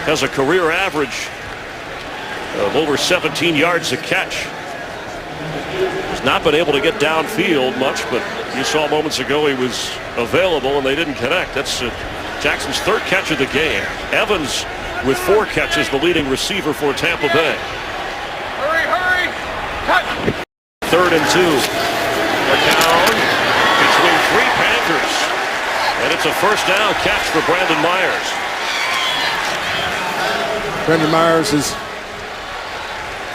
has a career average of over 17 yards a catch. Has not been able to get downfield much, but you saw moments ago he was available and they didn't connect. That's Jackson's 3rd catch of the game. Evans with 4 catches, the leading receiver for Tampa Bay. Hurry! Cut! 3rd and 2. McCown between 3 Panthers. And it's a first down catch for Brandon Myers. Brandon Myers is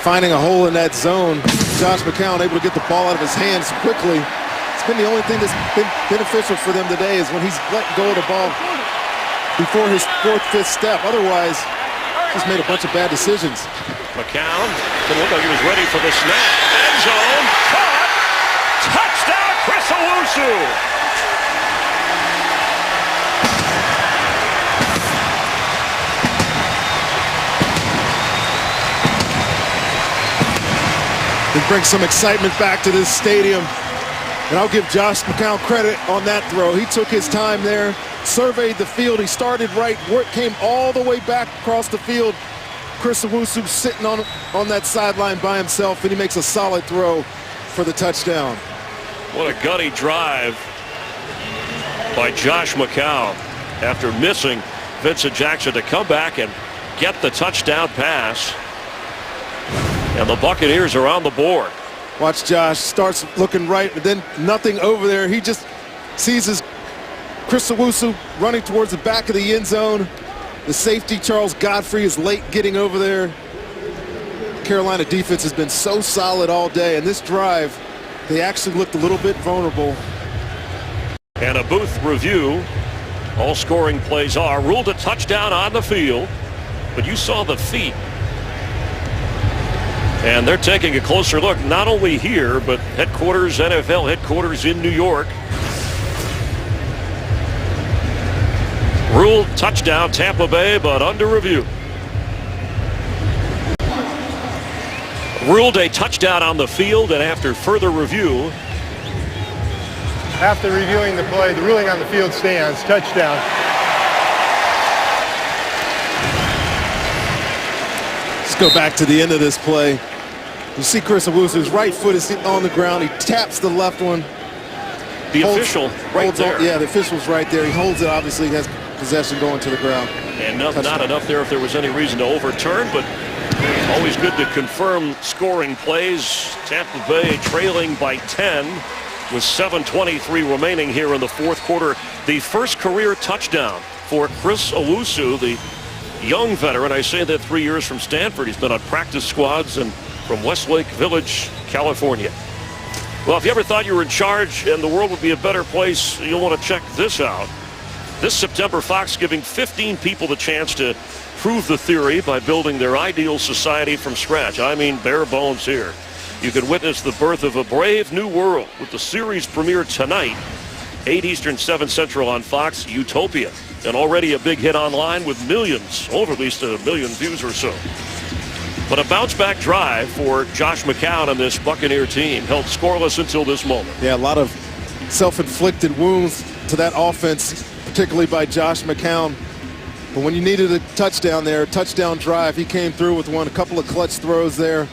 finding a hole in that zone. Josh McCown able to get the ball out of his hands quickly. It's been the only thing that's been beneficial for them today is when he's let go of the ball before his 4th, 5th step. Otherwise, he's made a bunch of bad decisions. McCown didn't look like he was ready for the snap. End zone. Caught. Touchdown, Chris Owusu. He brings some excitement back to this stadium. And I'll give Josh McCown credit on that throw. He took his time there, surveyed the field. He started right, came all the way back across the field. Chris Owusu sitting on that sideline by himself, and he makes a solid throw for the touchdown. What a gutty drive by Josh McCown after missing Vincent Jackson to come back and get the touchdown pass. And the Buccaneers are on the board. Watch Josh starts looking right, but then nothing over there. He just sees his Chris Owusu running towards the back of the end zone. The safety, Charles Godfrey, is late getting over there. Carolina defense has been so solid all day, and this drive, they actually looked a little bit vulnerable. And a booth review. All scoring plays are ruled a touchdown on the field, but you saw the feet. And they're taking a closer look, not only here, but headquarters, NFL headquarters in New York. Ruled touchdown Tampa Bay, but under review. Ruled a touchdown on the field, and after further review. After reviewing the play, the ruling on the field stands. Touchdown. Let's go back to the end of this play. You see Chris Owusu's right foot is on the ground. He taps the left one. The official right there. Yeah, the official's right there. He holds it, obviously, has possession going to the ground. And not enough there if there was any reason to overturn, but always good to confirm scoring plays. Tampa Bay trailing by 10 with 7:23 remaining here in the fourth quarter. The first career touchdown for Chris Owusu, the young veteran. I say that 3 years from Stanford. He's been on practice squads and from Westlake Village, California. Well, if you ever thought you were in charge and the world would be a better place, you'll want to check this out. This September, Fox giving 15 people the chance to prove the theory by building their ideal society from scratch. I mean, bare bones here. You can witness the birth of a brave new world with the series premiere tonight, 8 Eastern, 7 Central on Fox, Utopia. And already a big hit online with millions, over at least 1 million views or so. But a bounce-back drive for Josh McCown and this Buccaneer team, held scoreless until this moment. Yeah, a lot of self-inflicted wounds to that offense, particularly by Josh McCown. But when you needed a touchdown there, touchdown drive, he came through with one. A couple of clutch throws there.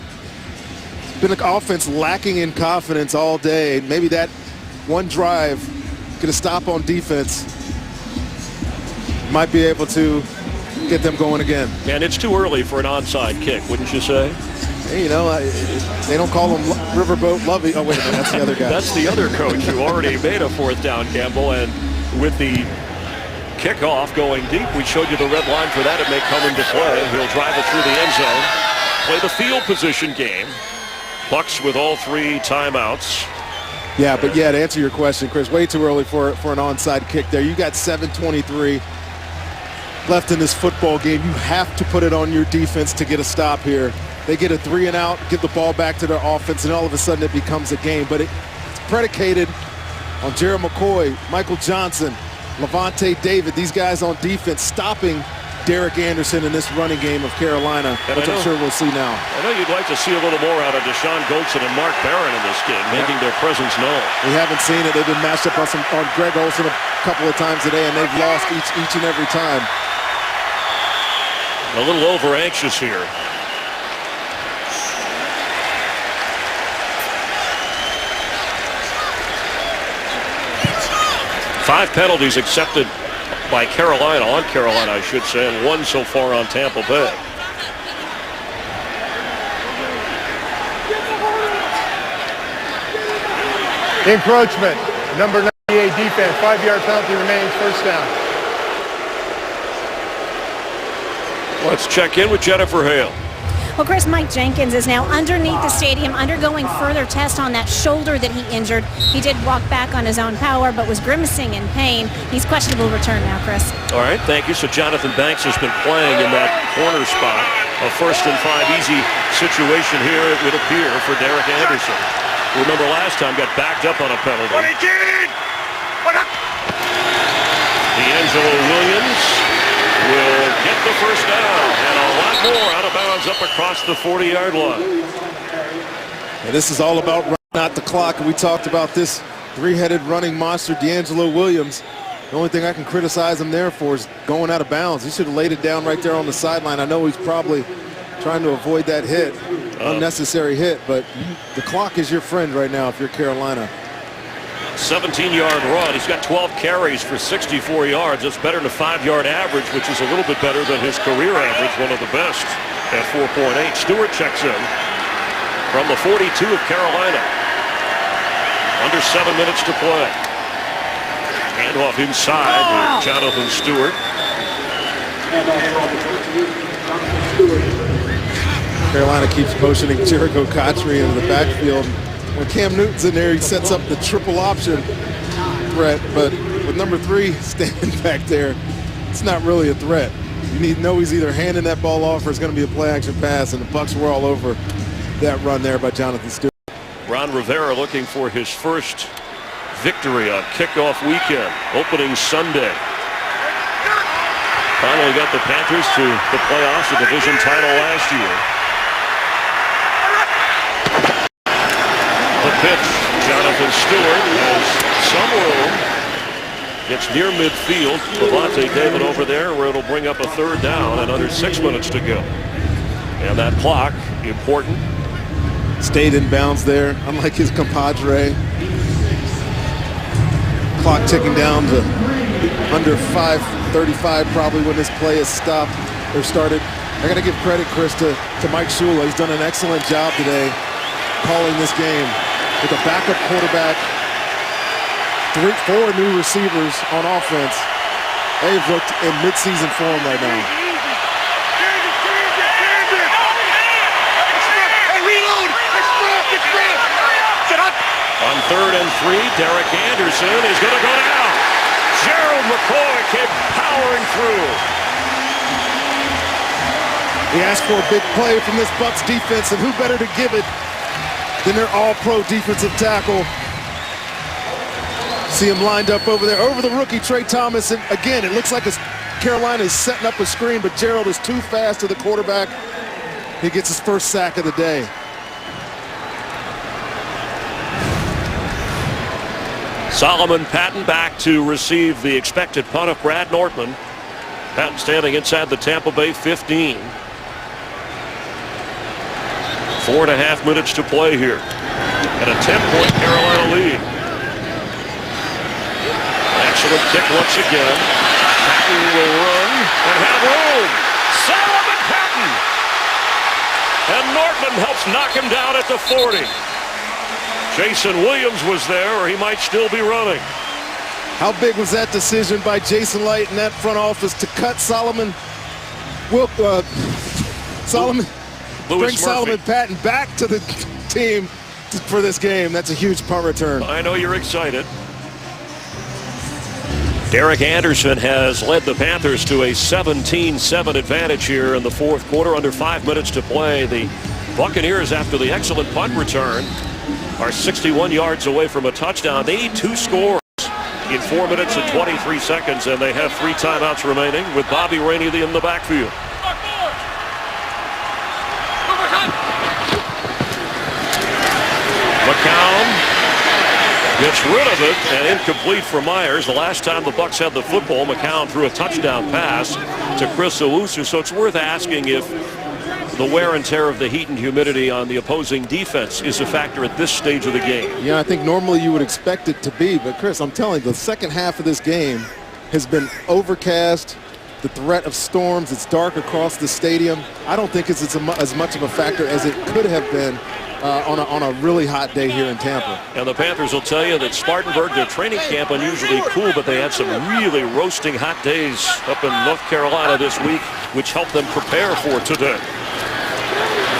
It's been an offense lacking in confidence all day. Maybe that one drive get a stop on defense, might be able to get them going again. And it's too early for an onside kick, wouldn't you say? Hey, you know, they don't call him Riverboat Lovey. Oh, wait a minute, that's the other guy. That's the other coach who already made a fourth down gamble. And with the kickoff going deep, we showed you the red line for that. It may come into play. He'll drive it through the end zone. Play the field position game. Bucs with all 3 timeouts. Yeah, but yeah, to answer your question, Chris, way too early for an onside kick there. You got 7:23 left in this football game. You have to put it on your defense to get a stop here. They get a 3 and out, get the ball back to their offense, and all of a sudden it becomes a game. But it's predicated on Gerald McCoy, Michael Johnson, Levante David, these guys on defense stopping Derek Anderson in this running game of Carolina, which I'm sure we'll see now. I know you'd like to see a little more out of Deshaun Goldson and Mark Barron in this game, making their presence known. We haven't seen it. They've been matched up on Greg Olsen a couple of times today, and they've lost each and every time. A little over anxious here. Five penalties accepted by Carolina, on Carolina, I should say, and 1 so far on Tampa Bay. Encroachment. Number 98 defense. 5-yard penalty remains. First down. Let's check in with Jennifer Hale. Well, Chris, Mike Jenkins is now underneath the stadium, undergoing further tests on that shoulder that he injured. He did walk back on his own power, but was grimacing in pain. He's questionable return now, Chris. All right, thank you. So Jonathan Banks has been playing in that corner spot. A 1st and 5 easy situation here, it would appear, for Derek Anderson. Remember last time, got backed up on a penalty. D'Angelo Williams will get the first down, and a lot more out of bounds up across the 40-yard line. And this is all about running out the clock. And we talked about this 3-headed running monster, D'Angelo Williams. The only thing I can criticize him there for is going out of bounds. He should have laid it down right there on the sideline. I know he's probably trying to avoid that hit, unnecessary hit, but the clock is your friend right now if you're Carolina. 17-yard run. He's got 12 carries for 64 yards. That's better than a 5-yard average, which is a little bit better than his career average, one of the best at 4.8. Stewart checks in from the 42 of Carolina. Under 7 minutes to play. Handoff inside with Jonathan Stewart. Carolina keeps motioning Jericho Cotchery into the backfield. When Cam Newton's in there, he sets up the triple option threat, but with number 3 standing back there, it's not really a threat. You need to know he's either handing that ball off or it's going to be a play action pass, and the Bucs were all over that run there by Jonathan Stewart. Ron Rivera looking for his first victory on kickoff weekend, opening Sunday. Finally got the Panthers to the playoffs, the division title last year. The pitch, Jonathan Stewart has some room. Gets near midfield. Levante David over there where it'll bring up a third down and under 6 minutes to go. And that clock, important. Stayed in bounds there, unlike his compadre. Clock ticking down to under 5:35 probably when this play is stopped or started. I got to give credit, Chris, to Mike Shula. He's done an excellent job today calling this game. With a backup quarterback, 4 new receivers on offense. They've looked in midseason form right now. On 3rd and 3, Derek Anderson is going to go down. Gerald McCoy came powering through. He asked for a big play from this Bucs defense, and who better to give it than their all-pro defensive tackle. See him lined up over there, over the rookie Trey Thomas, and again, it looks like Carolina is setting up a screen, but Gerald is too fast to the quarterback. He gets his first sack of the day. Solomon Patton back to receive the expected punt of Brad Nortman. Patton standing inside the Tampa Bay 15. 4.5 minutes to play here. And a 10-point Carolina lead. Excellent kick once again. Patton will run and have room. Solomon Patton. And Nortman helps knock him down at the 40. Jason Williams was there, or he might still be running. How big was that decision by Jason Light in that front office to cut Solomon Patton back to the team for this game? That's a huge punt return. I know you're excited. Derek Anderson has led the Panthers to a 17-7 advantage here in the fourth quarter. Under 5 minutes to play. The Buccaneers, after the excellent punt return, are 61 yards away from a touchdown. They need 2 scores in 4 minutes and 23 seconds, and they have 3 timeouts remaining with Bobby Rainey in the backfield. McCown gets rid of it, and incomplete for Myers. The last time the Bucs had the football, McCown threw a touchdown pass to Chris Owusu, so it's worth asking if the wear and tear of the heat and humidity on the opposing defense is a factor at this stage of the game. Yeah, I think normally you would expect it to be, but Chris, I'm telling you, the second half of this game has been overcast, the threat of storms, it's dark across the stadium. I don't think it's as much of a factor as it could have been on a really hot day here in Tampa. And the Panthers will tell you that Spartanburg, their training camp, unusually cool, but they had some really roasting hot days up in North Carolina this week, which helped them prepare for today.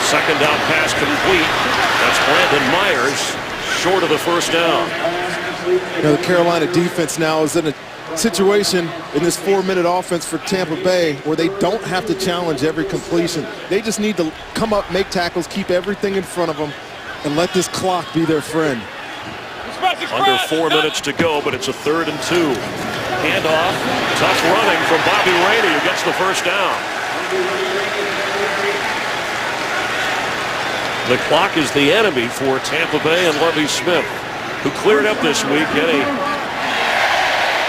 Second down pass complete. That's Brandon Myers, short of the first down. You know, the Carolina defense now is in a situation in this 4-minute offense for Tampa Bay where they don't have to challenge every completion. They just need to come up, make tackles, keep everything in front of them, and let this clock be their friend. Under 4 minutes to go, but it's a 3rd and 2. Handoff, tough running from Bobby Rainey, who gets the first down. The clock is the enemy for Tampa Bay and Lovie Smith, who cleared up this week, getting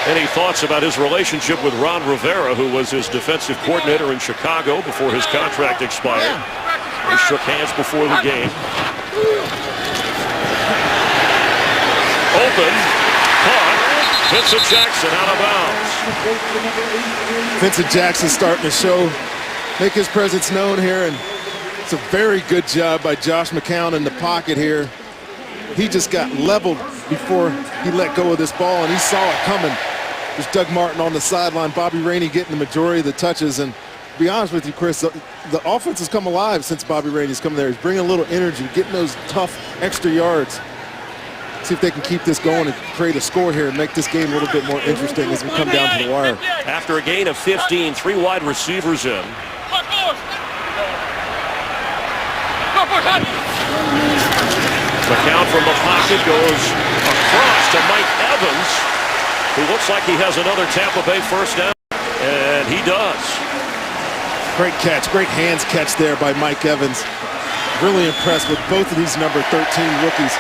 Any thoughts about his relationship with Ron Rivera, who was his defensive coordinator in Chicago before his contract expired? They shook hands before the game. Open, caught, Vincent Jackson out of bounds. Vincent Jackson starting to make his presence known here, and it's a very good job by Josh McCown in the pocket here. He just got leveled before he let go of this ball, and he saw it coming. There's Doug Martin on the sideline, Bobby Rainey getting the majority of the touches, and to be honest with you, Chris, the offense has come alive since Bobby Rainey's come there. He's bringing a little energy, getting those tough extra yards. See if they can keep this going and create a score here and make this game a little bit more interesting as we come down to the wire. After a gain of 15, 3 wide receivers in. McCown from the pocket goes across to Mike Evans, who looks like he has another Tampa Bay first down, and he does. Great catch, great hands catch there by Mike Evans. Really impressed with both of these number 13 rookies.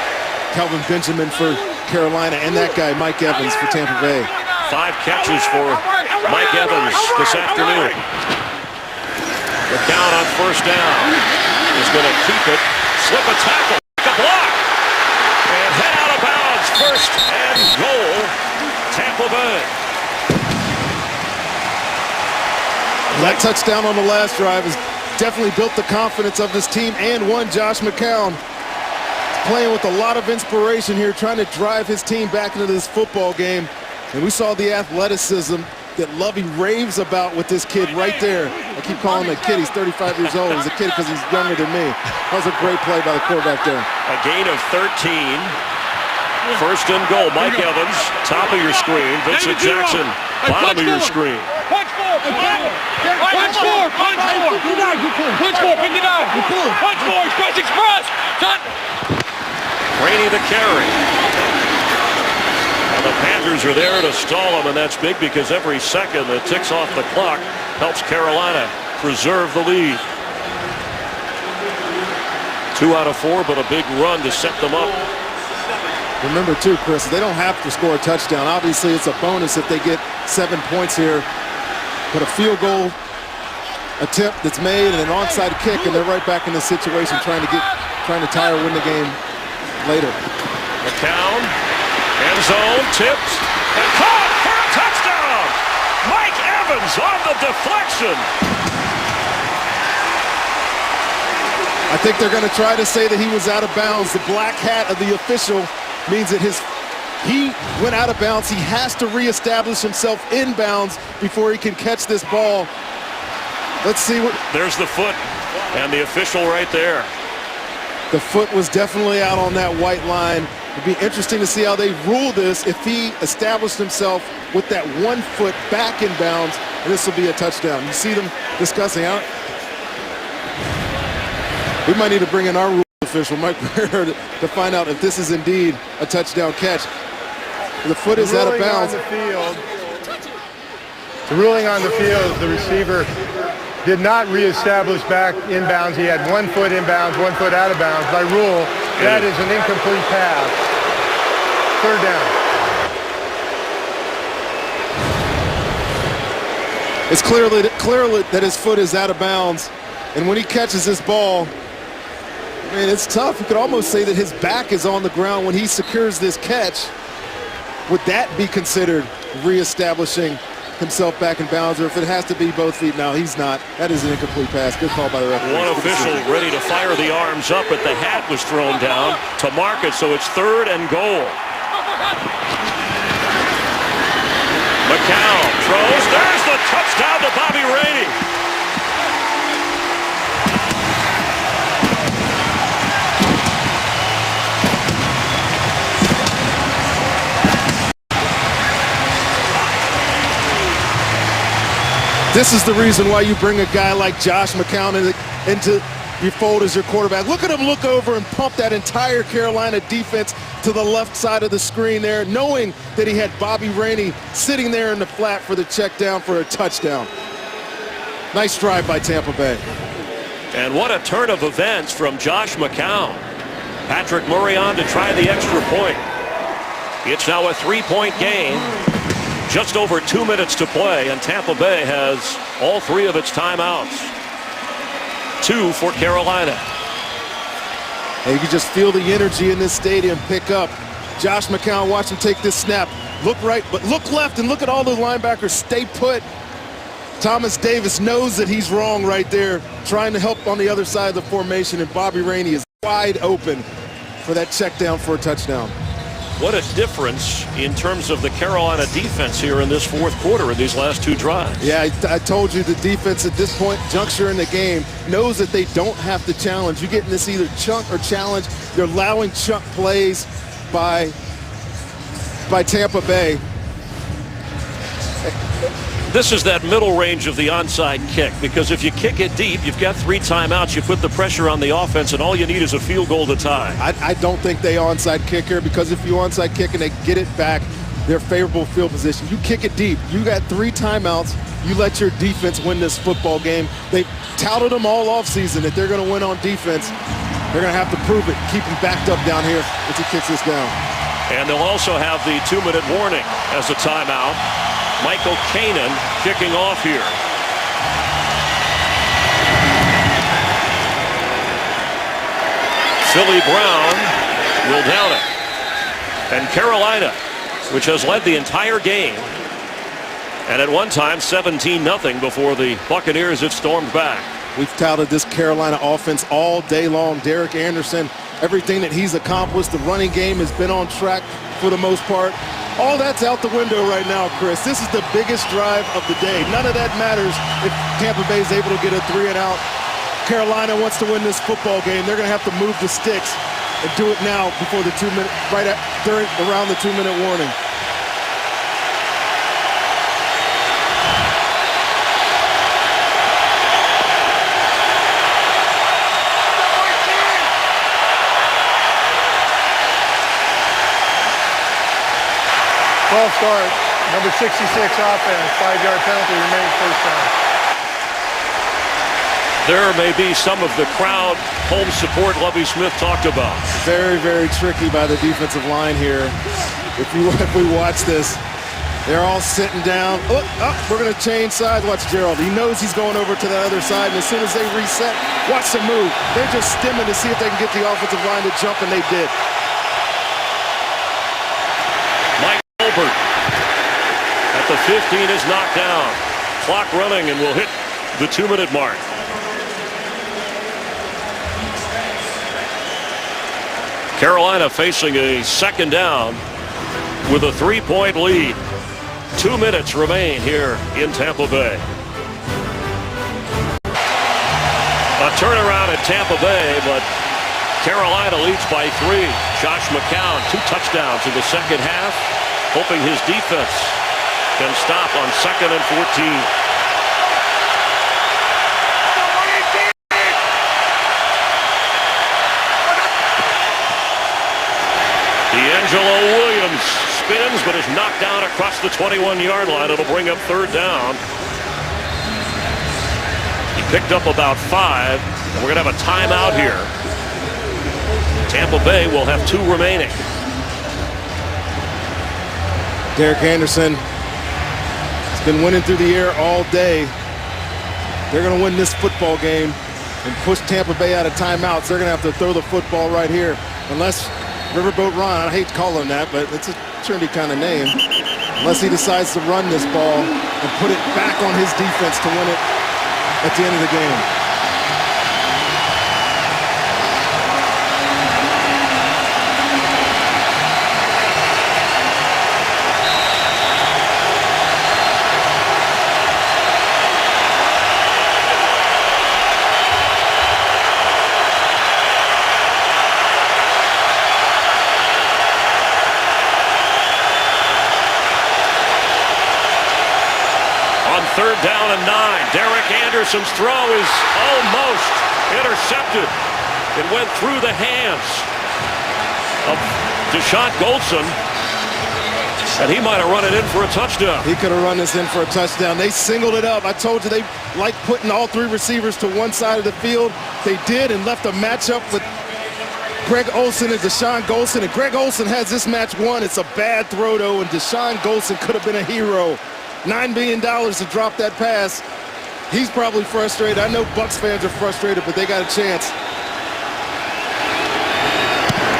Kelvin Benjamin for Carolina and that guy Mike Evans for Tampa Bay. 5 catches for Mike Evans this afternoon. McCown on first down is going to keep it, slip a tackle, make a block, and head out of bounds. First and goal, Tampa Bay. That touchdown on the last drive has definitely built the confidence of this team and won Josh McCown. Playing with a lot of inspiration here, trying to drive his team back into this football game. And we saw the athleticism that Lovey raves about with this kid right there. I keep calling him a kid. He's 35 years old. He's a kid because he's younger than me. That was a great play by the quarterback there. A gain of 13. First and goal, Mike Evans, top of your screen. Vincent Jackson, bottom of your screen. Punch four, 59. Express, express. Done. Rainey the carry. And the Panthers are there to stall him, and that's big because every second that ticks off the clock helps Carolina preserve the lead. 2 out of 4, but a big run to set them up. Remember too, Chris, they don't have to score a touchdown. Obviously, it's a bonus if they get 7 points here. But a field goal attempt that's made and an onside kick, and they're right back in this situation trying to tie or win the game later. McCown, end zone, tipped, and caught for a touchdown! Mike Evans on the deflection. I think they're going to try to say that he was out of bounds. The black hat of the official means that he went out of bounds. He has to reestablish himself in bounds before he can catch this ball. Let's see what... There's the foot and the official right there. The foot was definitely out on that white line. It'd be interesting to see how they rule this if he established himself with that 1 foot back in bounds, and this will be a touchdown. You see them discussing out. We might need to bring in our rule official, Mike Brewer, to find out if this is indeed a touchdown catch. The foot is out of bounds. The ruling on the field, the receiver did not reestablish back in bounds. He had 1 foot in bounds, 1 foot out of bounds. By rule, that is an incomplete pass. 3rd down. It's clearly that his foot is out of bounds. And when he catches this ball, man, it's tough. You could almost say that his back is on the ground when he secures this catch. Would that be considered reestablishing himself back in bounds, or if it has to be both feet? No, he's not. That is an incomplete pass. Good call by the referee. One official ready to fire the arms up, but the hat was thrown down to mark it, so it's 3rd and goal. McCown throws. There's the touchdown to Bobby Rainey. This is the reason why you bring a guy like Josh McCown into your fold as your quarterback. Look at him look over and pump that entire Carolina defense to the left side of the screen there, knowing that he had Bobby Rainey sitting there in the flat for the check down for a touchdown. Nice drive by Tampa Bay. And what a turn of events from Josh McCown. Patrick Murray on to try the extra point. It's now a 3-point game. Just over 2 minutes to play, and Tampa Bay has all 3 of its timeouts. 2 for Carolina. And you can just feel the energy in this stadium pick up. Josh McCown, watch him take this snap. Look right, but look left, and look at all those linebackers stay put. Thomas Davis knows that he's wrong right there, trying to help on the other side of the formation, and Bobby Rainey is wide open for that check down for a touchdown. What a difference in terms of the Carolina defense here in this fourth quarter in these last 2 drives. Yeah, I told you the defense at this point, juncture in the game, knows that they don't have to challenge. You're getting this either chunk or challenge. They're allowing chunk plays by Tampa Bay. This is that middle range of the onside kick, because if you kick it deep, you've got 3 timeouts, you put the pressure on the offense, and all you need is a field goal to tie. I don't think they onside kick here, because if you onside kick and they get it back, they're favorable field position. You kick it deep. You got 3 timeouts. You let your defense win this football game. They touted them all offseason that they're going to win on defense. They're going to have to prove it. Keep him backed up down here as he kicks this down. And they'll also have the 2-minute warning as a timeout. Michael Kanan kicking off here. Philly Brown will down it. And Carolina, which has led the entire game, and at one time 17-0 before the Buccaneers had stormed back. We've touted this Carolina offense all day long. Derek Anderson, everything that he's accomplished, the running game has been on track for the most part. All that's out the window right now, Chris. This is the biggest drive of the day. None of that matters if Tampa Bay is able to get a 3 and out. Carolina wants to win this football game. They're going to have to move the sticks and do it now before the 2 minute, around the 2-minute warning. False start, number 66 offense, 5-yard penalty, remains first down. There may be some of the crowd home support Lovie Smith talked about. Very, very tricky by the defensive line here. If we watch this, they're all sitting down. Oh, we're going to change sides. Watch Gerald. He knows he's going over to the other side, and as soon as they reset, watch them move. They're just stimming to see if they can get the offensive line to jump, and they did. At the 15 is knocked down. Clock running, and we'll hit the 2-minute mark. Carolina facing a second down with a 3-point lead. 2 minutes remain here in Tampa Bay. A turnaround at Tampa Bay, but Carolina leads by 3. Josh McCown, 2 touchdowns in the second half, hoping his defense can stop on 2nd and 14. D'Angelo Williams spins, but is knocked down across the 21-yard line. It'll bring up 3rd down. He picked up about 5, and we're going to have a timeout here. Tampa Bay will have 2 remaining. Derek Anderson has been winning through the air all day. They're going to win this football game and push Tampa Bay out of timeouts. They're going to have to throw the football right here. Unless Riverboat Ron, I hate to call him that, but it's a trendy kind of name. Unless he decides to run this ball and put it back on his defense to win it at the end of the game. Third down and 9. Derek Anderson's throw is almost intercepted. It went through the hands of Deshaun Goldson, and he might have run it in for a touchdown. He could have run this in for a touchdown. They singled it up. I told you they like putting all 3 receivers to one side of the field. They did, and left a matchup with Greg Olsen and Deshaun Golson, and Greg Olsen has this match won. It's a bad throw, though, and Deshaun Golson could have been a hero. $9 million to drop that pass. He's probably frustrated. I know Bucs fans are frustrated, but they got a chance.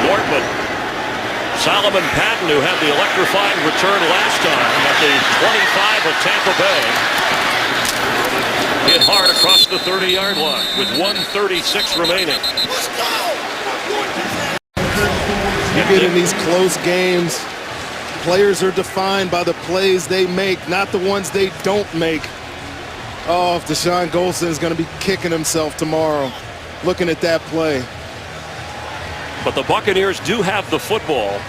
Wortman. Solomon Patton, who had the electrifying return last time at the 25 of Tampa Bay, hit hard across the 30-yard line with 1:36 remaining. You get in these close games, players are defined by the plays they make, not the ones they don't make. Oh, if Deshaun Golson is going to be kicking himself tomorrow, looking at that play. But the Buccaneers do have the football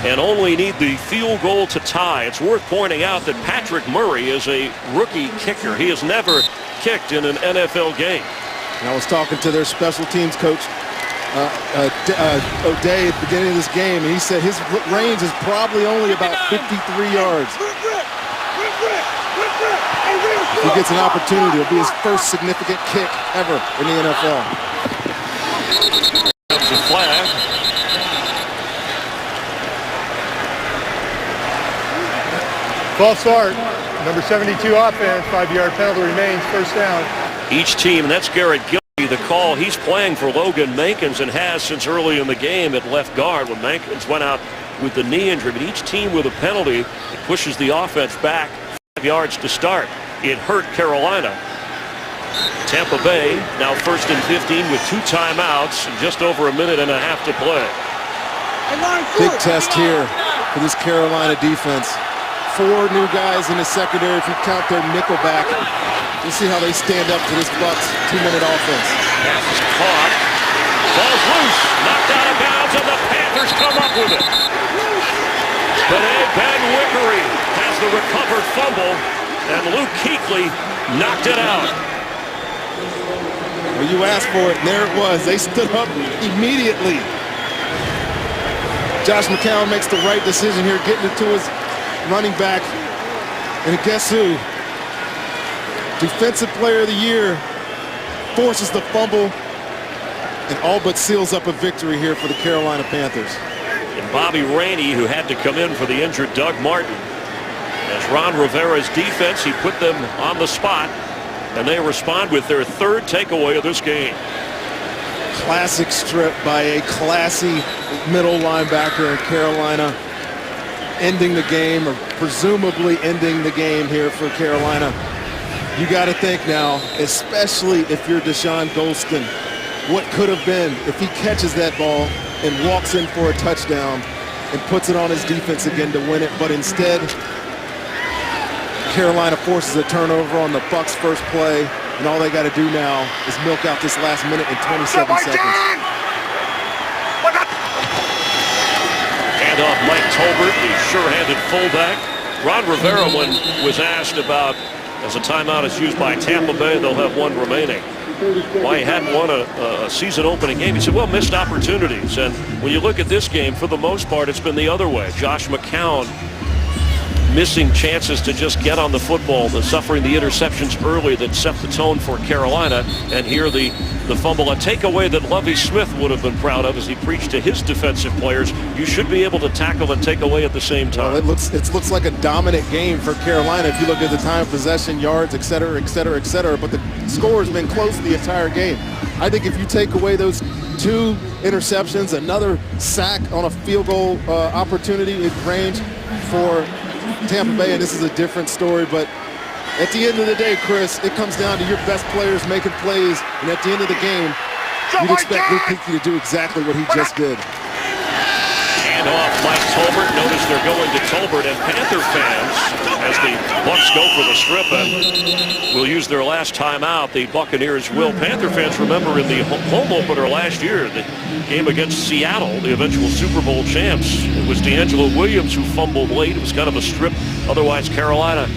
and only need the field goal to tie. It's worth pointing out that Patrick Murray is a rookie kicker. He has never kicked in an NFL game. And I was talking to their special teams coach, O'Day, at the beginning of this game, and he said his range is probably only about 53 yards. If he gets an opportunity, it'll be his first significant kick ever in the NFL. That's a flag. False start. Number 72 offense. 5-yard penalty remains. First down. Each team, and that's Garrett Gilby, the call. He's playing for Logan Mankins and has since early in the game at left guard when Mankins went out with the knee injury. But each team with a penalty pushes the offense back 5 yards to start. It hurt Carolina. Tampa Bay now 1st and 15 with 2 timeouts and just over a minute and a half to play. Big test here for this Carolina defense. 4 new guys in the secondary if you count their nickel back. We'll see how they stand up to this Bucs 2-minute offense. Pass is caught. Ball's loose. Knocked out of bounds, and the Panthers come up with it. But Ben Wickery has the recovered fumble, and Luke Kuechly knocked it out. Well, you asked for it, and there it was. They stood up immediately. Josh McCown makes the right decision here, getting it to his running back. And guess who? Defensive Player of the Year forces the fumble and all but seals up a victory here for the Carolina Panthers. And Bobby Rainey, who had to come in for the injured Doug Martin. As Ron Rivera's defense, he put them on the spot, and they respond with their 3rd takeaway of this game. Classic strip by a classy middle linebacker in Carolina, ending the game, or presumably ending the game here for Carolina. You got to think now, especially if you're Deshaun Golson, what could have been if he catches that ball and walks in for a touchdown and puts it on his defense again to win it. But instead, Carolina forces a turnover on the Bucs' first play, and all they got to do now is milk out this last minute and 27 seconds. Hand off Mike Tolbert, the sure-handed fullback. Ron Rivera, when was asked about, as a timeout is used by Tampa Bay, they'll have 1 remaining, why he hadn't won a season-opening game, he said, well, missed opportunities. And when you look at this game, for the most part, it's been the other way. Josh McCown missing chances to just get on the football, suffering the interceptions early that set the tone for Carolina. And here the fumble, a takeaway that Lovie Smith would have been proud of as he preached to his defensive players. You should be able to tackle and take away at the same time. Well, it looks like a dominant game for Carolina if you look at the time of possession, yards, et cetera, et cetera, et cetera. But the score has been close the entire game. I think if you take away those 2 interceptions, another sack on a field goal opportunity in range for Tampa Bay, and this is a different story, but at the end of the day, Chris, it comes down to your best players making plays, and at the end of the game, you'd expect Luke Kuechly to do exactly what he just did. Hand off Mike Tolbert. Notice they're going to Tolbert, and Panther fans, as the Bucs go for the strip and will use their last timeout, the Buccaneers will. Panther fans remember in the home opener last year, the game against Seattle, the eventual Super Bowl champs. It was D'Angelo Williams who fumbled late. It was kind of a strip. Otherwise, Carolina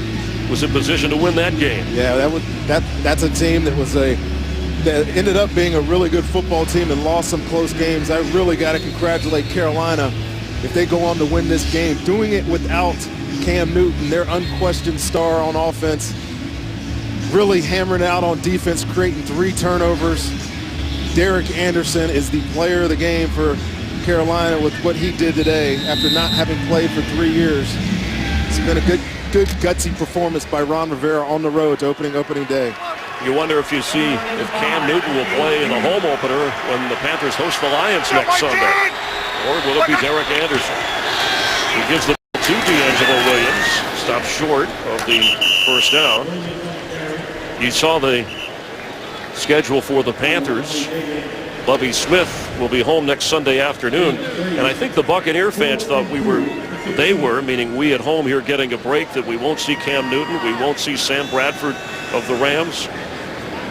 was in position to win that game. Yeah, that's a team that ended up being a really good football team and lost some close games. I really got to congratulate Carolina if they go on to win this game. Doing it without Cam Newton, their unquestioned star on offense, really hammering out on defense, creating 3 turnovers. Derek Anderson is the player of the game for Carolina with what he did today after not having played for 3 years. It's been a good gutsy performance by Ron Rivera on the road to opening day. You wonder if Cam Newton will play in the home opener when the Panthers host the Lions next Sunday. Or will it be Derek Anderson? He gives the ball to D'Angelo Williams. Stops short of the first down. You saw the schedule for the Panthers. Lovie Smith will be home next Sunday afternoon. And I think the Buccaneer fans thought meaning we at home here, getting a break, that we won't see Cam Newton, we won't see Sam Bradford of the Rams.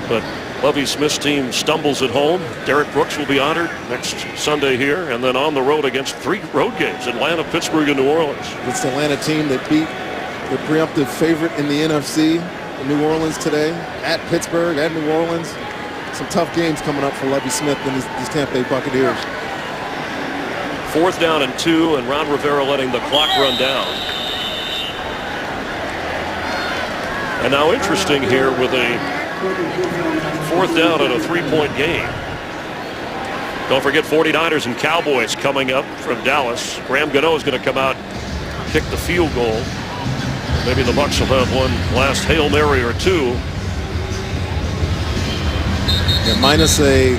But Lovie Smith's team stumbles at home. Derek Brooks will be honored next Sunday here, and then on the road against 3 road games: Atlanta, Pittsburgh, and New Orleans. It's the Atlanta team that beat the preemptive favorite in the NFC, New Orleans, today, at Pittsburgh, at New Orleans. Some tough games coming up for Lovie Smith and these Tampa Bay Buccaneers. 4th down and 2, and Ron Rivera letting the clock run down. And now interesting here with a 4th down and a 3-point game. Don't forget 49ers and Cowboys coming up from Dallas. Graham Gano is going to come out, kick the field goal. Maybe the Bucs will have one last Hail Mary or two. Yeah, minus a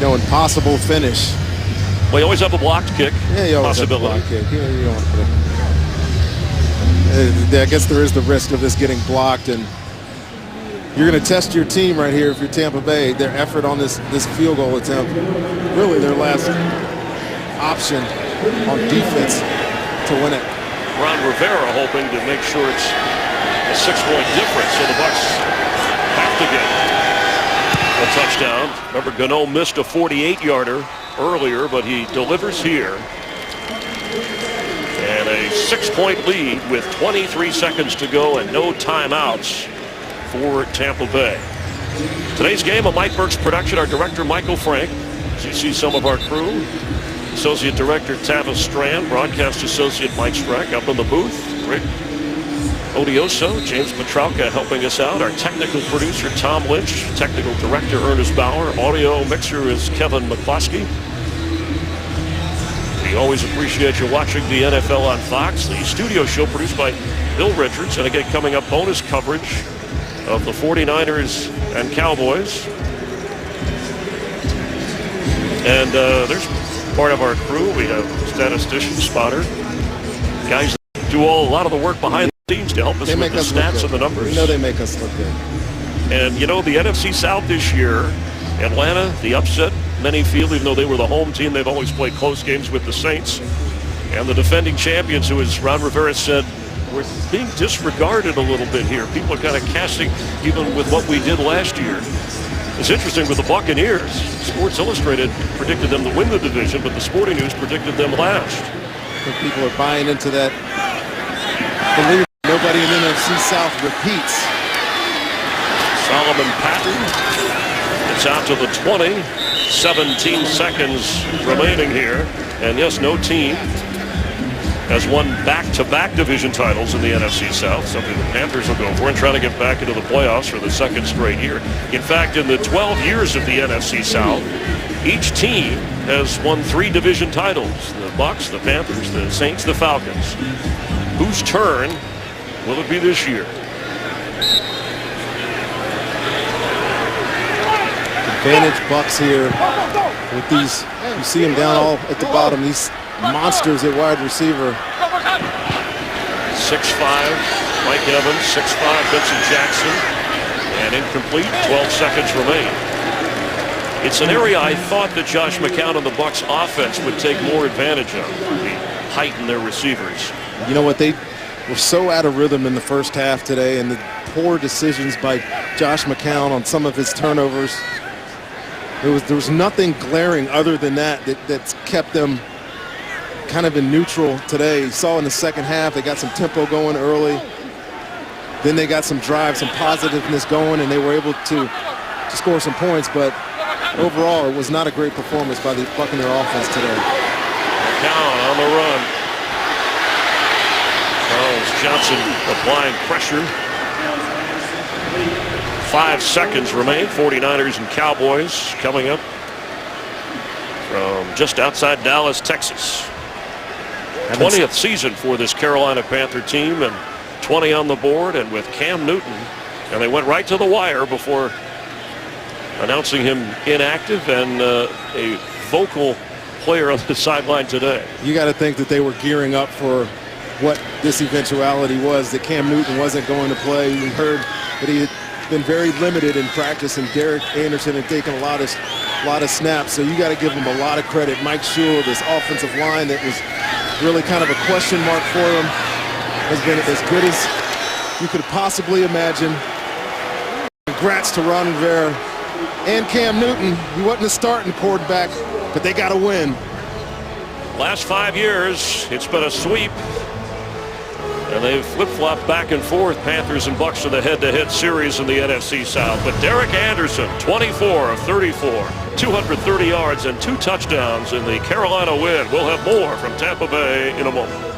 impossible finish. Well, you always have a blocked kick. Yeah, you always possibility. have a blocked kick. Yeah, you don't want to put it. I guess there is the risk of this getting blocked, and you're going to test your team right here if you're Tampa Bay. Their effort on this field goal attempt, really their last option on defense to win it. Ron Rivera hoping to make sure it's a 6-point difference, so the Bucs have to get a touchdown. Remember, Gano missed a 48-yarder earlier, but he delivers here. And a 6-point lead with 23 seconds to go and no timeouts for Tampa Bay. Today's game, a Mike Burke's production. Our director, Michael Frank. As you see some of our crew. Associate Director Tavis Strand, Broadcast Associate Mike Streck up in the booth. Rick Odioso, James Petralka helping us out. Our technical producer, Tom Lynch. Technical Director, Ernest Bauer. Audio mixer is Kevin McCloskey. We always appreciate you watching the NFL on Fox. The studio show produced by Bill Richards. And again, coming up, bonus coverage of the 49ers and Cowboys. And there's part of our crew. We have statistician, spotter, guys that do a lot of the work behind the scenes to help us with the stats and the numbers. You know they make us look good. And you know, the NFC South this year, Atlanta, the upset, many feel, even though they were the home team, they've always played close games with the Saints. And the defending champions, who, as Ron Rivera said, we're being disregarded a little bit here. People are kind of casting, even with what we did last year. It's interesting with the Buccaneers. Sports Illustrated predicted them to win the division, but the Sporting News predicted them last. I think people are buying into that. Believe nobody in NFC South repeats. Solomon Patton. It's out to the 20. 17 seconds remaining here. And yes, no team has won back-to-back division titles in the NFC South, something the Panthers will go for and try to get back into the playoffs for the 2nd straight year. In fact, in the 12 years of the NFC South, each team has won 3 division titles. The Bucs, the Panthers, the Saints, the Falcons. Whose turn will it be this year? Advantage Bucs here with these. You see them down all at the bottom. These monsters at wide receiver. 6'5", Mike Evans, 6'5", Vincent Jackson, and incomplete. 12 seconds remain. It's an area I thought that Josh McCown and the Bucs offense would take more advantage of, the height in their receivers. You know what, they were so out of rhythm in the first half today, and the poor decisions by Josh McCown on some of his turnovers. There was nothing glaring other than that's kept them kind of in neutral today. You saw in the second half they got some tempo going early. Then they got some drive, some positiveness going, and they were able to score some points. But overall, it was not a great performance by the Buccaneer offense today. McCown on the run. Charles Johnson applying pressure. 5 seconds remain. 49ers and Cowboys coming up from just outside Dallas, Texas. 20th season for this Carolina Panther team, and 20 on the board, and with Cam Newton. And they went right to the wire before announcing him inactive, and a vocal player on the sideline today. You got to think that they were gearing up for what this eventuality was, that Cam Newton wasn't going to play. We heard that he had been very limited in practice, and Derek Anderson had taken a lot of snaps. So you got to give him a lot of credit. Mike Shule, this offensive line that was really kind of a question mark for him, has been as good as you could possibly imagine. Congrats to Ron Rivera and Cam Newton. He wasn't a starting quarterback, but they got to win. Last 5 years, it's been a sweep. And they've flip-flopped back and forth, Panthers and Bucs, to the head-to-head series in the NFC South. But Derek Anderson, 24 of 34, 230 yards and 2 touchdowns in the Carolina win. We'll have more from Tampa Bay in a moment.